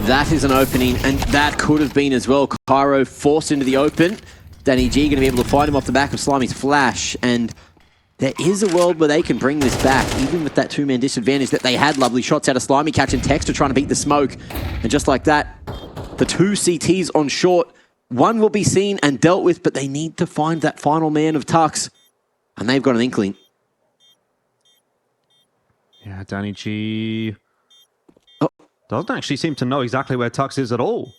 that is an opening, and that could have been as well. Cairo forced into the open. Danny G going to be able to find him off the back of Slimy's flash, and there is a world where they can bring this back, even with that two-man disadvantage that they had. Lovely shots out of Slimy, catching Texter, trying to beat the smoke. And just like that, the two CTs on short, One will be seen and dealt with, but they need to find that final man of Tux. And they've got an inkling. Yeah, Danny G Oh. doesn't actually seem to know exactly where Tux is at all.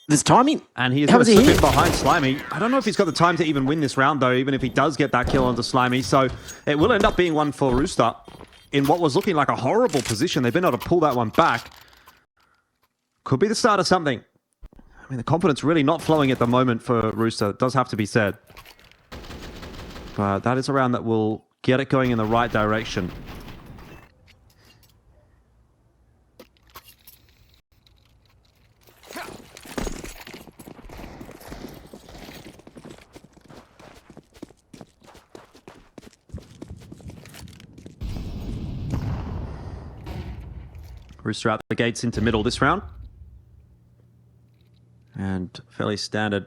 There's timing. And he is How going to was he slip in here? behind Slimy. I don't know if he's got the time to even win this round, though, even if he does get that kill onto Slimy. So it will end up being one for Rooster in what was looking like a horrible position. They've been able to pull that one back. Could be the start of something. I mean, the confidence really not flowing at the moment for Rooster. It does have to be said. But that is a round that will get it going in the right direction. Rooster out the gates into middle this round. And fairly standard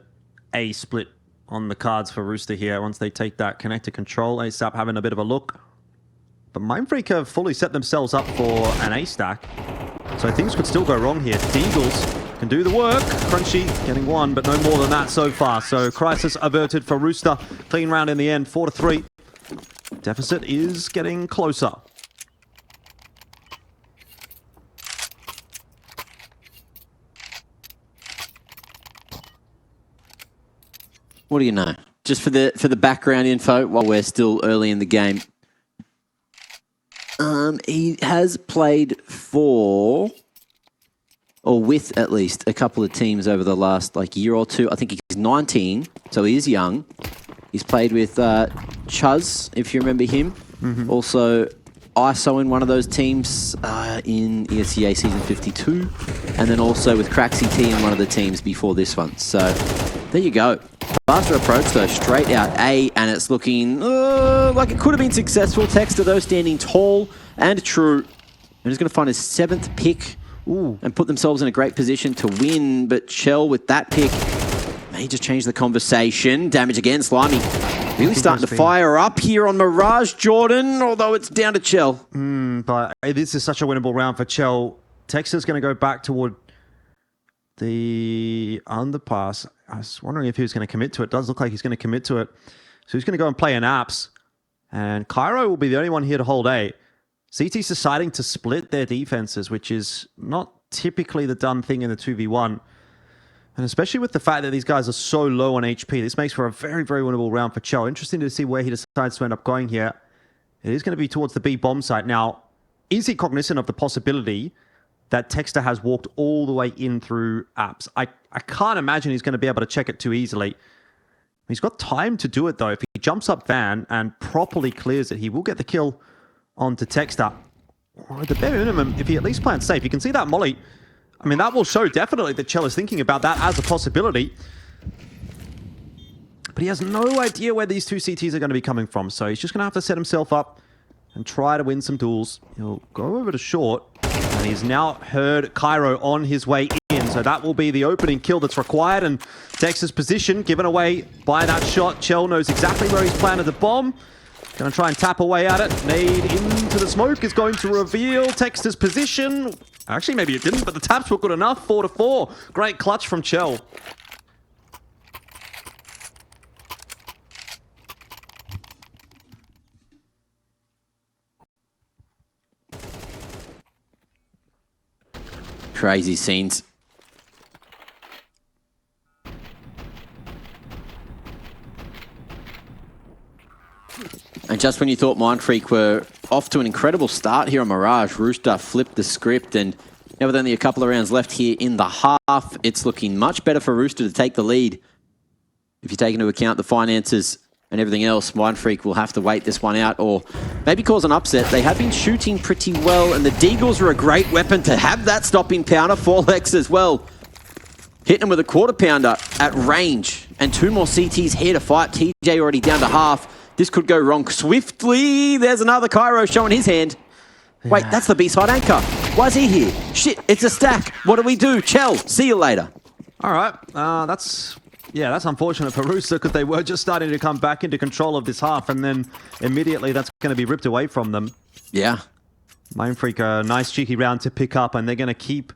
A split on the cards for Rooster here once they take that connector control. ASAP having a bit of a look. But Mindfreak have fully set themselves up for an A stack. So things could still go wrong here. Deagles can do the work. Crunchy getting one, but no more than that so far. So crisis averted for Rooster. Clean round in the end, 4-3. Deficit is getting closer. What do you know? Just for the background info, while we're still early in the game, he has played for, or with at least, a couple of teams over the last year or two. I think he's 19, so he is young. He's played with Chuz, if you remember him. Mm-hmm. Also, ISO in one of those teams in ESCA Season 52. And then also with Craxy T in one of the teams before this one. So, there you go. Faster approach though, straight out A, and it's looking like it could have been successful. Texter though standing tall and true. And he's going to find his 7th pick. Ooh, and put themselves in a great position to win. But Chell with that pick may just change the conversation. Damage again, Slimy. Really starting to fire up here on Mirage Jordan, although it's down to Chell. But this is such a winnable round for Chell. Texter's going to go back toward the underpass. I was wondering if he was going to commit to it. Does look like he's going to commit to it. So he's going to go and play an apps. And Cairo will be the only one here to hold A. CT's deciding to split their defenses, which is not typically the done thing in the 2v1. And especially with the fact that these guys are so low on HP, this makes for a very, very winnable round for Chell. Interesting to see where he decides to end up going here. It is going to be towards the B bomb site. Now, is he cognizant of the possibility that Texter has walked all the way in through apps? I can't imagine he's going to be able to check it too easily. He's got time to do it, though. If he jumps up Van and properly clears it, he will get the kill onto Texter. Or at the bare minimum, if he at least plants safe, you can see that molly. I mean, that will show definitely that Chell is thinking about that as a possibility. But he has no idea where these two CTs are going to be coming from. So he's just going to have to set himself up and try to win some duels. He'll go over to short. And he's now heard Cairo on his way in. So that will be the opening kill that's required. And Tex's position given away by that shot. Chell knows exactly where he's planted the bomb. Going to try and tap away at it. Nade into the smoke is going to reveal Texter's position. Actually, maybe it didn't, but the taps were good enough. 4-4. Great clutch from Chell. Crazy scenes. And just when you thought Mindfreak were off to an incredible start here on Mirage, Rooster flipped the script, and now with only a couple of rounds left here in the half, it's looking much better for Rooster to take the lead. If you take into account the finances and everything else, Mindfreak will have to wait this one out or maybe cause an upset. They have been shooting pretty well, and the Deagles are a great weapon to have that stopping pounder. 4Lex as well. Hitting him with a quarter pounder at range, and 2 more CTs here to fight. TJ already down to half. This could go wrong swiftly. There's another Cairo showing his hand. Wait, that's the B-side anchor. Why is he here? Shit, it's a stack. What do we do? Chell, see you later. All right, that's unfortunate for Rooster because they were just starting to come back into control of this half, and then immediately that's going to be ripped away from them. Yeah. Mindfreak, a nice cheeky round to pick up, and they're going to keep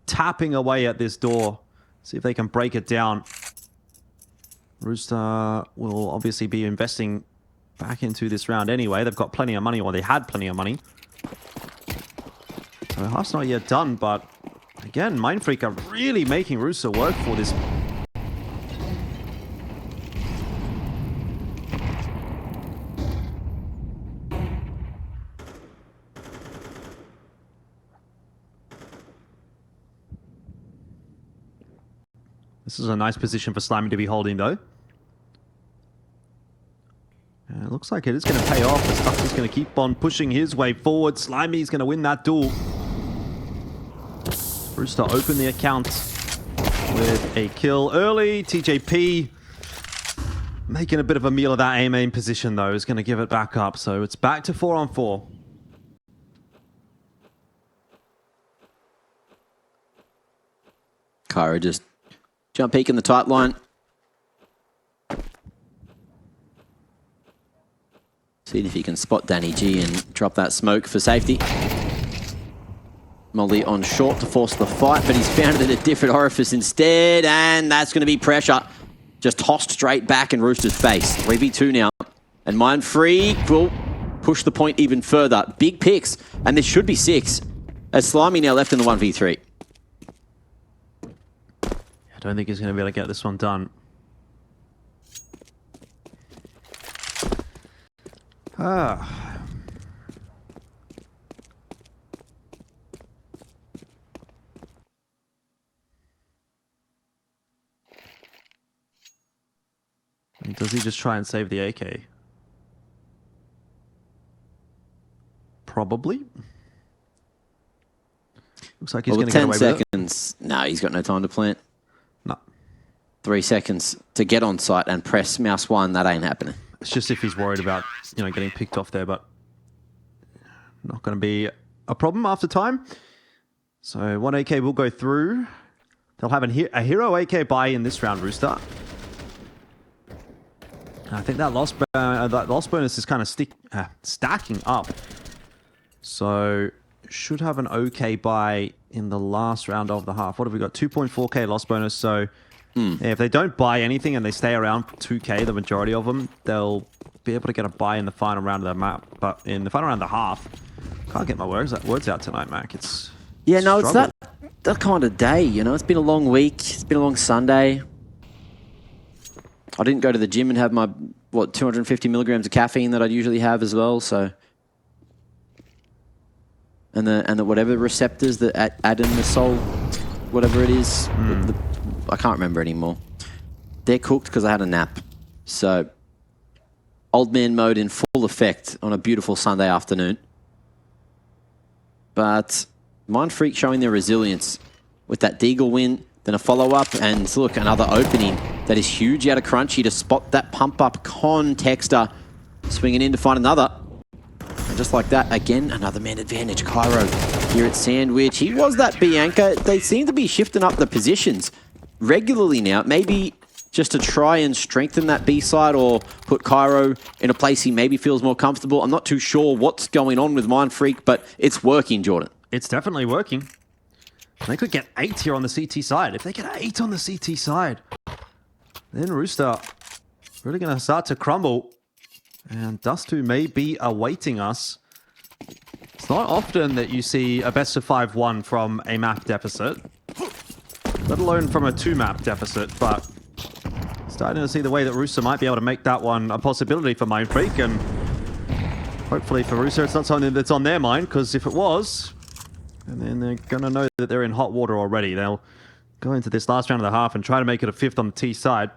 tapping away at this door. See if they can break it down. Rooster will obviously be investing back into this round anyway. They've got plenty of money, or they had plenty of money. So half's not yet done, but again, Mindfreak are really making Rooster work for this. This is a nice position for Slimy to be holding, though. And it looks like it is going to pay off. The Stux is going to keep on pushing his way forward. Slimy's going to win that duel. Rooster open the account with a kill early. TJP making a bit of a meal of that A-main position, though. Is going to give it back up. So it's back to 4-on-4. Kyra just jump peek in the tight line. Seeing if he can spot Danny G and drop that smoke for safety. Molly on short to force the fight, but he's found it at a different orifice instead, and that's going to be pressure. Just tossed straight back in Rooster's face. 3v2 now, and Mindfreak will push the point even further. Big picks, and this should be 6. As Slimy now left in the 1v3. I don't think he's going to be able to get this one done. Does he just try and save the AK? Probably. Looks like he's going to get away with it. 10 seconds. No, he's got no time to plant. No. 3 seconds to get on site and press mouse 1. That ain't happening. It's just if he's worried about, getting picked off there, but not going to be a problem after time. So 1 AK will go through. They'll have a hero AK buy in this round, Rooster. I think that loss bonus is kind of stacking up. So should have an okay buy in the last round of the half. What have we got? 2.4k loss bonus. So yeah, if they don't buy anything and they stay around 2k, the majority of them, they'll be able to get a buy in the final round of the map. But in the final round of the half, can't get my words out tonight, Mac. It's that kind of day. It's been a long week. It's been a long Sunday. I didn't go to the gym and have my 250 milligrams of caffeine that I'd usually have as well. So, and the whatever receptors that adenosol, whatever it is, I can't remember anymore. They're cooked because I had a nap. So, old man mode in full effect on a beautiful Sunday afternoon. But Mindfreak showing their resilience with that Deagle win, then a follow-up, and look, another opening that is huge out of Crunchy to spot that pump-up con Texter swinging in to find another. And just like that, again, another man advantage. Cairo here at Sandwich. He was that Bianca. They seem to be shifting up the positions regularly now. Maybe just to try and strengthen that B side or put Cairo in a place he maybe feels more comfortable. I'm not too sure what's going on with Mindfreak, but it's working, Jordan. It's definitely working. They could get 8 here on the CT side. If they get 8 on the CT side, then Rooster really going to start to crumble. And Dust2 may be awaiting us. It's not often that you see a best of 5-1 from a map deficit, let alone from a 2-map deficit, but starting to see the way that Rooster might be able to make that one a possibility for Mindfreak, and hopefully for Rooster it's not something that's on their mind, because if it was, and then they're going to know that they're in hot water already. They'll go into this last round of the half and try to make it a 5th on the T side.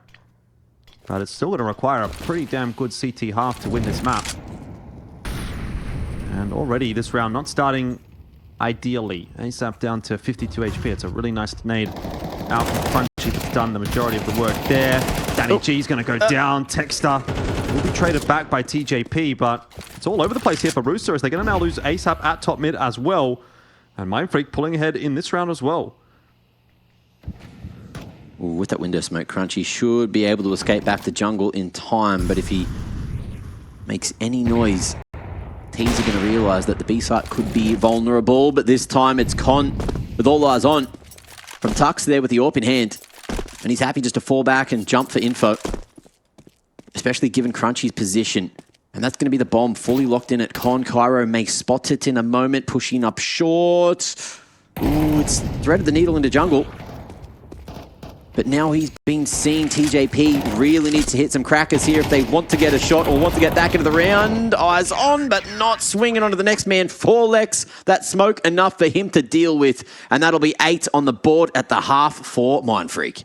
But it's still going to require a pretty damn good CT half to win this map. And already this round not starting ideally. ASAP down to 52 HP. It's a really nice nade out from Crunchy that's done the majority of the work there. Danny G's going to go down. Texter will be traded back by TJP, but it's all over the place here for Rooster as they're going to now lose ASAP at top mid as well. And Mindfreak pulling ahead in this round as well. Ooh, with that window smoke, Crunchy should be able to escape back to jungle in time, but if he makes any noise, teams are going to realize that the B site could be vulnerable, but this time it's Con with all eyes on. From Tux there with the AWP in hand, and he's happy just to fall back and jump for info. especially given Crunchy's position. And that's going to be the bomb fully locked in at Con. Cairo may spot it in a moment, pushing up short. Ooh, it's threaded the needle into jungle. But now he's been seen. TJP really needs to hit some crackers here if they want to get a shot or want to get back into the round. Eyes on, but not swinging onto the next man. 4 Lex, that smoke enough for him to deal with. And that'll be 8 on the board at the half for Mindfreak.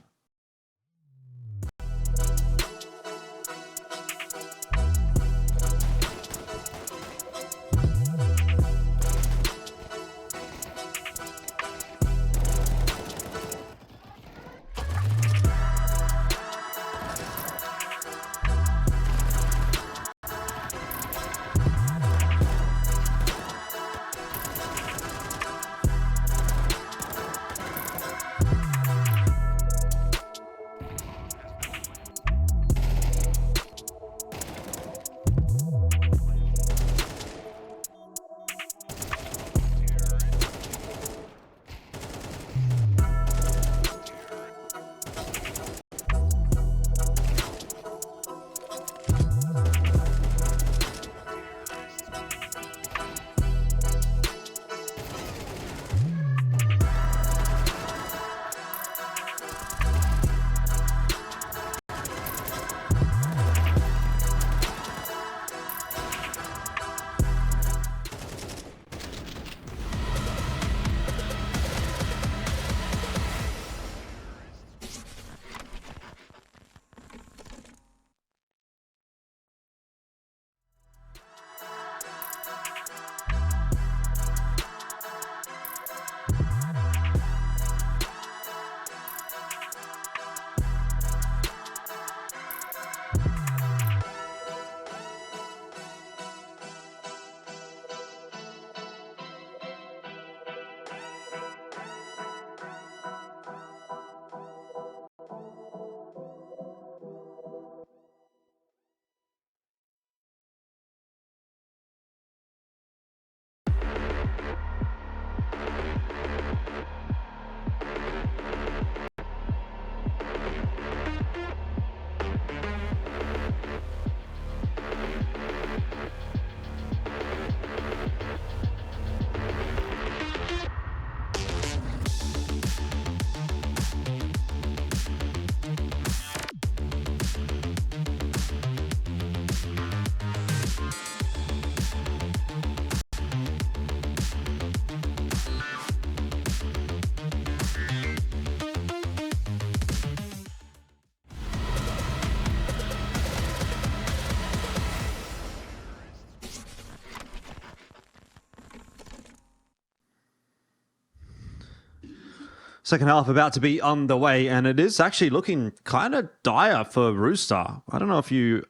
Second half about to be underway, and it is actually looking kind of dire for Rooster. I don't know if you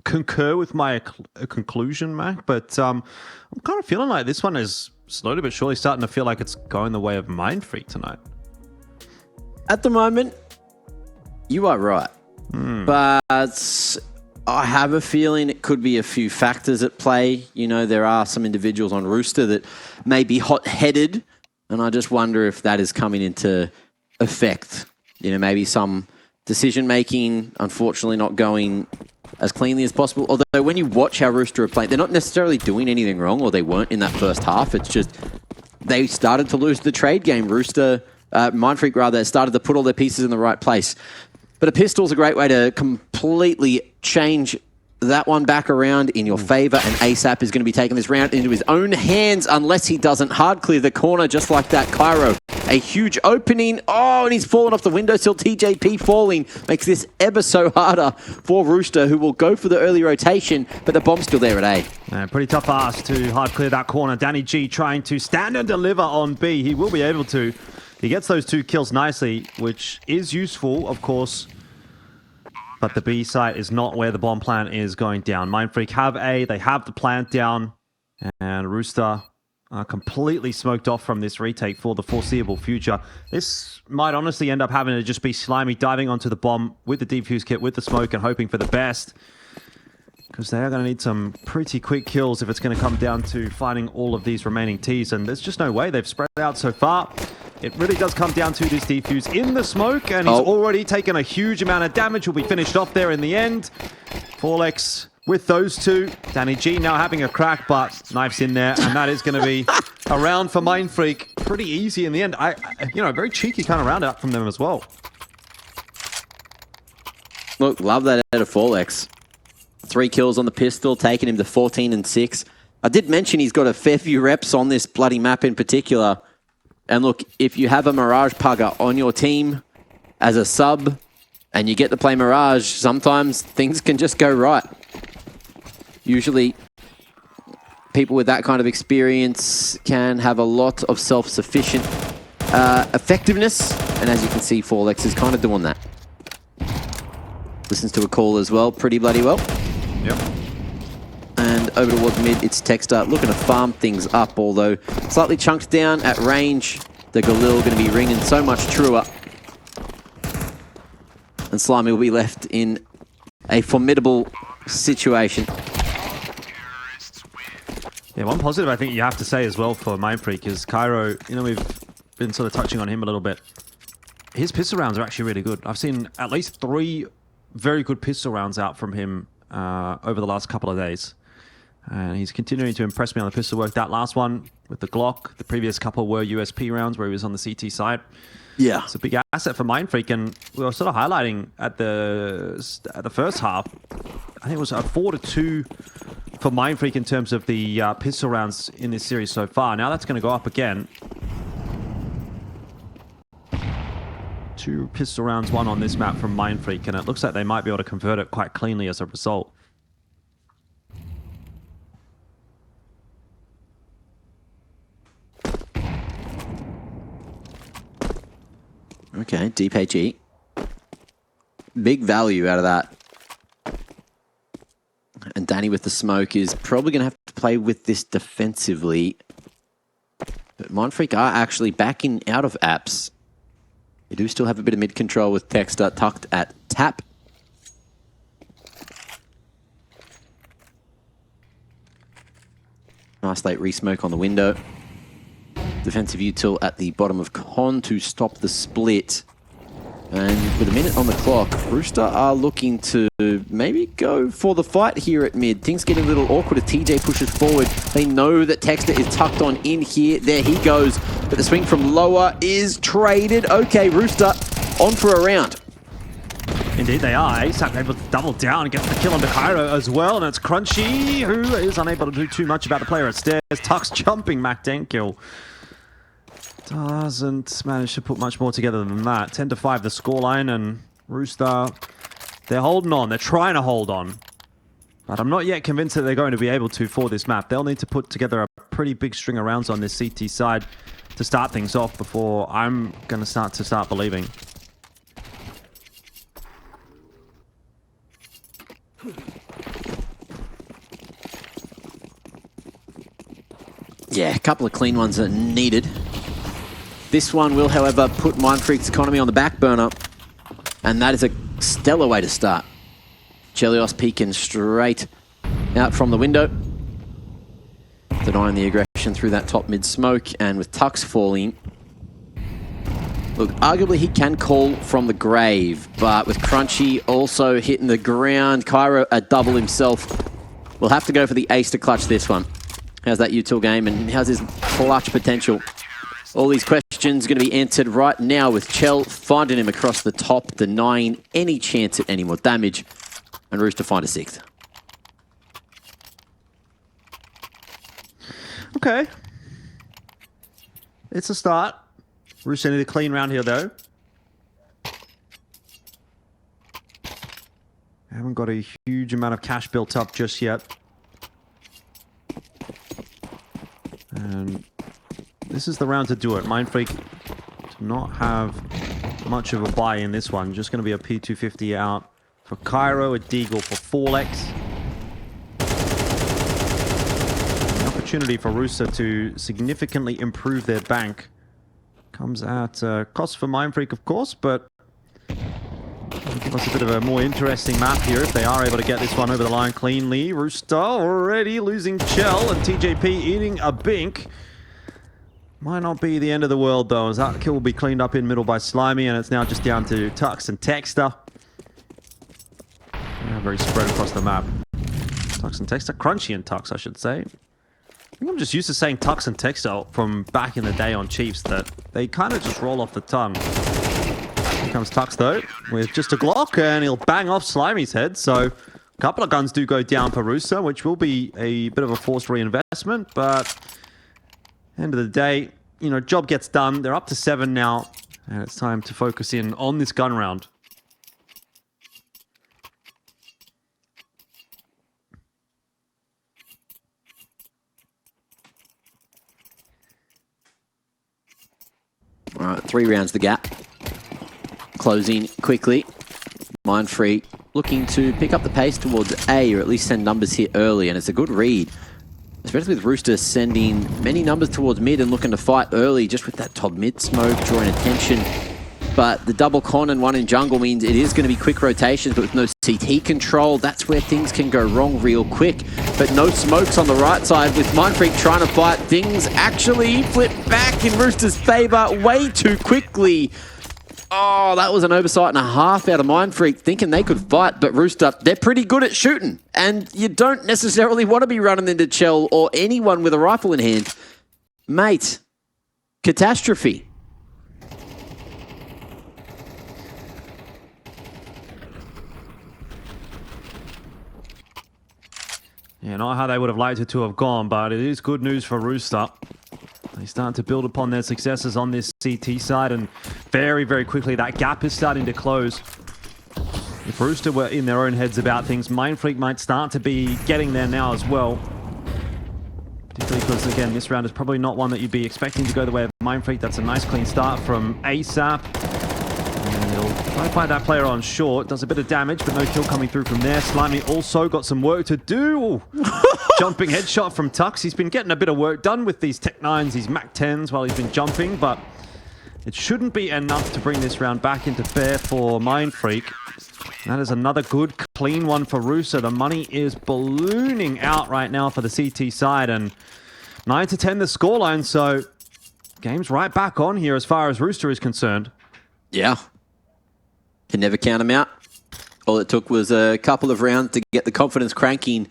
concur with my conclusion, Mac, but I'm kind of feeling like this one is slowly but surely starting to feel like it's going the way of Mindfreak tonight. At the moment, you are right. But I have a feeling it could be a few factors at play. You know, there are some individuals on Rooster that may be hot-headed, and I just wonder if that is coming into effect. You know, maybe some decision-making, unfortunately, not going as cleanly as possible. Although when you watch how Rooster are playing, they're not necessarily doing anything wrong, or they weren't in that first half. It's just they started to lose the trade game. Rooster, Mindfreak rather, started to put all their pieces in the right place. But a pistol's a great way to completely change that one back around in your favor, and ASAP is going to be taking this round into his own hands unless he doesn't hard clear the corner just like that. Cairo, a huge opening. Oh, and he's fallen off the windowsill. TJP falling makes this ever so harder for Rooster, who will go for the early rotation, but the bomb's still there at A. Pretty tough ask to hard clear that corner. Danny G trying to stand and deliver on B. He will be able to. He gets those 2 kills nicely, which is useful, of course. But the B site is not where the bomb plant is going down. Mindfreak have A, they have the plant down, and Rooster are completely smoked off from this retake for the foreseeable future. This might honestly end up having to just be Slimy diving onto the bomb with the defuse kit, with the smoke, and hoping for the best. Because they are going to need some pretty quick kills if it's going to come down to finding all of these remaining Ts, and there's just no way. They've spread out so far. It really does come down to this defuse in the smoke, and he's already taken a huge amount of damage. Will be finished off there in the end. Forlex with those two. Danny G now having a crack, but knife's in there, and that is going to be a round for Mindfreak. Pretty easy in the end. Very cheeky kind of round out from them as well. Look, love that out of Forlex. 3 kills on the pistol, taking him to 14 and 6. I did mention he's got a fair few reps on this bloody map in particular. And look, if you have a Mirage Pugger on your team as a sub and you get to play Mirage, sometimes things can just go right. Usually, people with that kind of experience can have a lot of self-sufficient effectiveness. And as you can see, Forlex is kind of doing that. Listens to a call as well, pretty bloody well. Yep. And over towards mid, it's Texter looking to farm things up, although slightly chunked down at range. The Galil going to be ringing so much truer. And Slimy will be left in a formidable situation. Yeah, one positive I think you have to say as well for Mindfreak is Cairo, we've been sort of touching on him a little bit. His pistol rounds are actually really good. I've seen at least 3 very good pistol rounds out from him over the last couple of days. And he's continuing to impress me on the pistol work. That last one with the Glock, the previous couple were USP rounds where he was on the CT side. Yeah. It's a big asset for Mindfreak, and we were sort of highlighting at the first half, I think it was a 4-2 for Mindfreak in terms of the pistol rounds in this series so far. Now that's going to go up again. 2 pistol rounds, 1 on this map from Mindfreak, and it looks like they might be able to convert it quite cleanly as a result. Okay, DPG. Big value out of that. And Danny with the smoke is probably going to have to play with this defensively. But Mindfreak are actually backing out of apps. You do still have a bit of mid control with Texter tucked at tap. Nice late re-smoke on the window. Defensive util at the bottom of con to stop the split. And with a minute on the clock, Rooster are looking to maybe go for the fight here at mid. Things getting a little awkward as TJ pushes forward. They know that Texter is tucked on in here. There he goes. But the swing from lower is traded. Okay, Rooster on for a round. Indeed they are. ASAP able to double down and gets the kill onto Cairo as well. And it's Crunchy, who is unable to do too much about the player upstairs. Tux jumping Mac Denkill. Doesn't manage to put much more together than that. 10-5 the scoreline, and Rooster, they're holding on. They're trying to hold on. But I'm not yet convinced that they're going to be able to for this map. They'll need to put together a pretty big string of rounds on this CT side to start things off before I'm going to start believing. Yeah, a couple of clean ones are needed. This one will, however, put Mindfreak's economy on the back burner. And that is a stellar way to start. Chelios peeking straight out from the window. Denying the aggression through that top mid smoke. And with Tux falling. Look, arguably he can call from the grave. But with Crunchy also hitting the ground, Cairo a double himself. We'll have to go for the ace to clutch this one. How's that util game and how's his clutch potential? All these questions going to be answered right now with Chell finding him across the top, denying any chance at any more damage. And Rooster find a 6th. Okay. It's a start. Rooster need a clean round here, though. Haven't got a huge amount of cash built up just yet. And this is the round to do it. Mindfreak do not have much of a buy in this one. Just going to be a P250 out for Cairo, a Deagle for Forlex. An opportunity for Rooster to significantly improve their bank. Comes at cost for Mindfreak, of course, but it'll give us a bit of a more interesting map here if they are able to get this one over the line cleanly. Rooster already losing Chell and TJP eating a bink. Might not be the end of the world, though, as that kill will be cleaned up in middle by Slimy, and it's now just down to Tux and Texter. Yeah, very spread across the map. Tux and Texter. Crunchy and Tux, I should say. I think I'm just used to saying Tux and Texter from back in the day on Chiefs, that they kind of just roll off the tongue. Here comes Tux, though, with just a Glock, and he'll bang off Slimy's head, so... A couple of guns do go down for Rooster, which will be a bit of a forced reinvestment, but end of the day, you know, job gets done. They're up to 7 now, and it's time to focus in on this gun round. All right, 3 rounds the gap. Closing quickly. Mindfreak looking to pick up the pace towards A, or at least send numbers here early, and it's a good read. Especially with Rooster sending many numbers towards mid and looking to fight early, just with that top mid smoke, drawing attention. But the double con and 1 in jungle means it is going to be quick rotations, but with no CT control, that's where things can go wrong real quick. But no smokes on the right side with Mindfreak trying to fight. Things actually flip back in Rooster's favor way too quickly. Oh, that was an oversight and a half out of Mindfreak, thinking they could fight, but Rooster, they're pretty good at shooting, and you don't necessarily want to be running into Chell or anyone with a rifle in hand. Mate, catastrophe. Yeah, not how they would have liked it to have gone, but it is good news for Rooster. They start to build upon their successes on this CT side, and very, very quickly that gap is starting to close. If Rooster were in their own heads about things, Mindfreak might start to be getting there now as well. Particularly because, again, this round is probably not one that you'd be expecting to go the way of Mindfreak. That's a nice clean start from ASAP. And he'll try to find that player on short. Does a bit of damage, but no kill coming through from there. Slimy also got some work to do. Jumping headshot from Tux. He's been getting a bit of work done with these Tech 9s, these Mac 10s while he's been jumping, but it shouldn't be enough to bring this round back into fair for Mindfreak. That is another good, clean one for Rooster. The money is ballooning out right now for the CT side, and 9-10 the scoreline, so game's right back on here as far as Rooster is concerned. Yeah. Can never count them out. All it took was a couple of rounds to get the confidence cranking.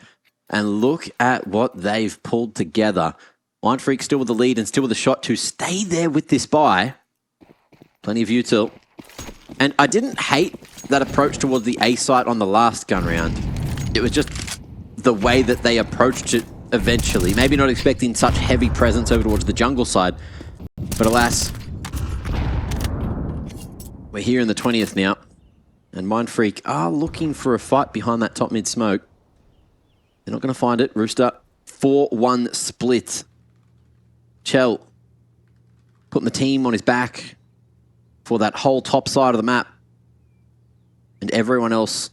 And look at what they've pulled together. Mindfreak still with the lead and still with the shot to stay there with this buy. Plenty of util. And I didn't hate that approach towards the A site on the last gun round. It was just the way that they approached it eventually. Maybe not expecting such heavy presence over towards the jungle side. But alas, we're here in the 20th now. And Mindfreak are looking for a fight behind that top mid smoke. They're not going to find it. Rooster, 4-1 split. Chell putting the team on his back for that whole top side of the map. And everyone else,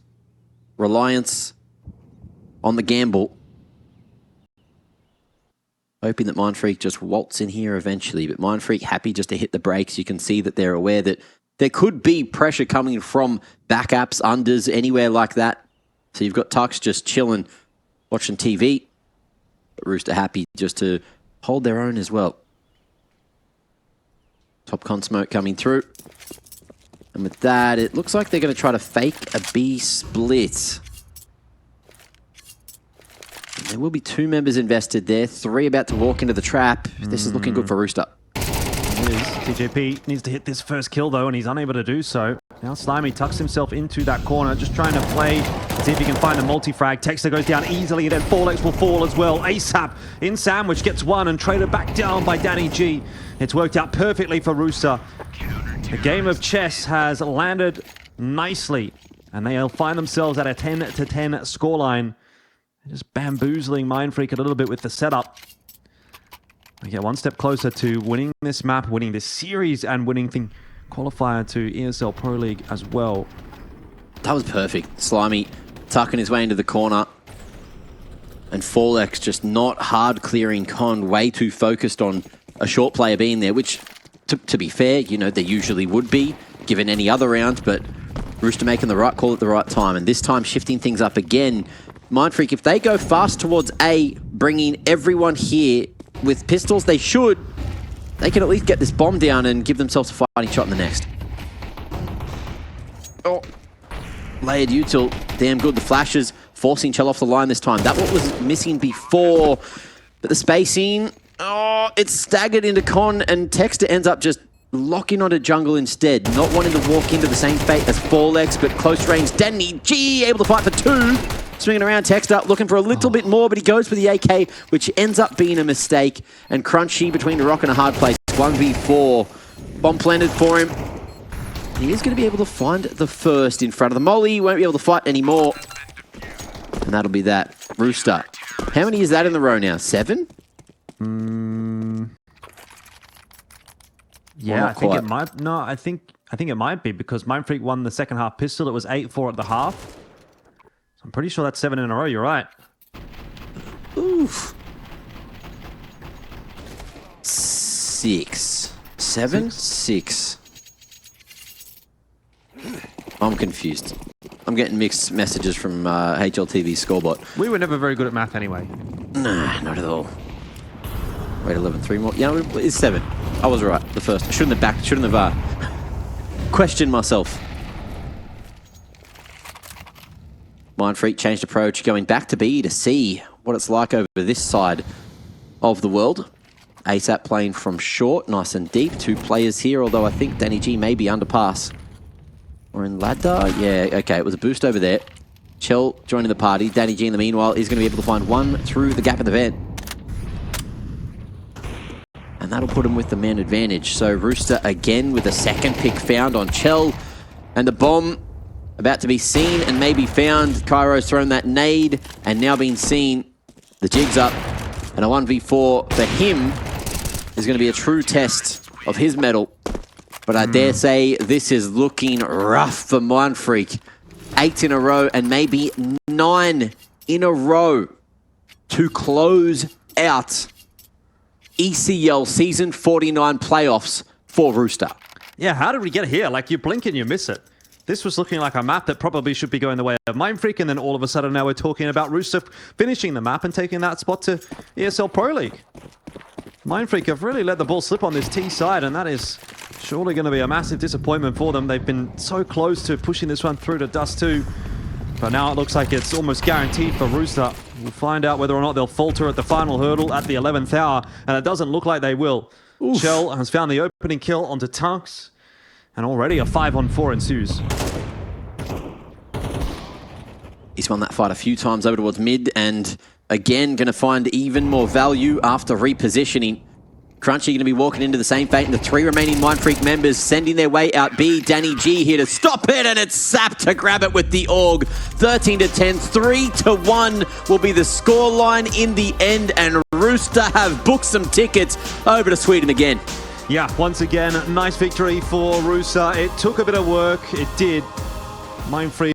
reliance on the gamble. Hoping that Mindfreak just waltz in here eventually. But Mindfreak happy just to hit the brakes. You can see that they're aware that there could be pressure coming from backups, unders, anywhere like that. So you've got Tux just chilling, watching TV. But Rooster happy just to hold their own as well. Top con smoke coming through. And with that, it looks like they're going to try to fake a B split. And there will be 2 members invested there. 3 about to walk into the trap. This is looking good for Rooster. It is. TJP needs to hit this first kill, though, and he's unable to do so. Now Slimy tucks himself into that corner, just trying to play, see if he can find a multi-frag. Texter goes down easily, and then Forlex will fall as well. ASAP in sandwich, gets one, and traded back down by Danny G. It's worked out perfectly for Rooster. The game of chess has landed nicely, and they'll find themselves at a 10-10 scoreline. Just bamboozling Mindfreak a little bit with the setup. We get one step closer to winning this map, winning this series, and winning the qualifier to ESL Pro League as well. That was perfect. Slimy tucking his way into the corner. And Forlex just not hard clearing con, way too focused on a short player being there, which, to be fair, you know, they usually would be, given any other round, but Rooster making the right call at the right time, and this time shifting things up again. Mindfreak, if they go fast towards A, bringing everyone here with pistols, they should. they can at least get this bomb down and give themselves a fighting shot in the next. Oh, layered util, damn good. The flashes forcing Chell off the line this time. That what was missing before, but the spacing, oh, it's staggered into Con, and Texter ends up just locking onto jungle instead, not wanting to walk into the same fate as Forlex, but close range. Danny G able to fight for 2. Swinging around, Texter looking for a little bit more, but he goes for the AK, which ends up being a mistake. And Crunchy between a rock and a hard place. 1v4. Bomb planted for him. He is going to be able to find the first in front of the molly. He won't be able to fight anymore. And that'll be that. Rooster. How many is that in the row now? 7? Yeah, I think it might. No, I think it might be because Mindfreak won the second half pistol. It was 8-4 at the half. So I'm pretty sure that's 7 in a row. You're right. Oof. 6. 7? 6. I'm confused. I'm getting mixed messages from HLTV scorebot. We were never very good at math anyway. Nah, not at all. Wait, 11, 3 more. Yeah, it's 7. I was right, the first. I shouldn't have questioned myself. Mindfreak changed approach, going back to B to see what it's like over this side of the world. ASAP playing from short, nice and deep. 2 players here, although I think Danny G may be underpass. Or in ladder? Yeah, okay, it was a boost over there. Chell joining the party. Danny G in the meanwhile is going to be able to find 1 through the gap in the vent. And that'll put him with the man advantage. So Rooster again with a second pick found on Chell. And the bomb about to be seen and maybe found. Cairo's thrown that nade and now being seen. The jig's up. And a 1v4 for him is going to be a true test of his mettle. But I dare say this is looking rough for Mindfreak. 8 in a row and maybe 9 in a row to close out ECL Season 49 playoffs for Rooster. Yeah, how did we get here? Like, you blink and you miss it. This was looking like a map that probably should be going the way of Mindfreak, and then all of a sudden now we're talking about Rooster finishing the map and taking that spot to ESL Pro League. Mindfreak have really let the ball slip on this T side, and that is surely going to be a massive disappointment for them. They've been so close to pushing this one through to Dust 2, but now it looks like it's almost guaranteed for Rooster. We'll find out whether or not they'll falter at the final hurdle at the 11th hour, and it doesn't look like they will. Oof. Chell has found the opening kill onto Tunks, and already a 5-on-4 ensues. He's won that fight a few times over towards mid, and again, going to find even more value after repositioning. Crunchy going to be walking into the same fate, and the 3 remaining Mindfreak members sending their way out B. Danny G here to stop it, and it's Sap to grab it with the AUG. 13-10, 3-1 will be the scoreline in the end, and Rooster have booked some tickets over to Sweden again. Yeah, once again, nice victory for Rooster. It took a bit of work, it did. Mindfreak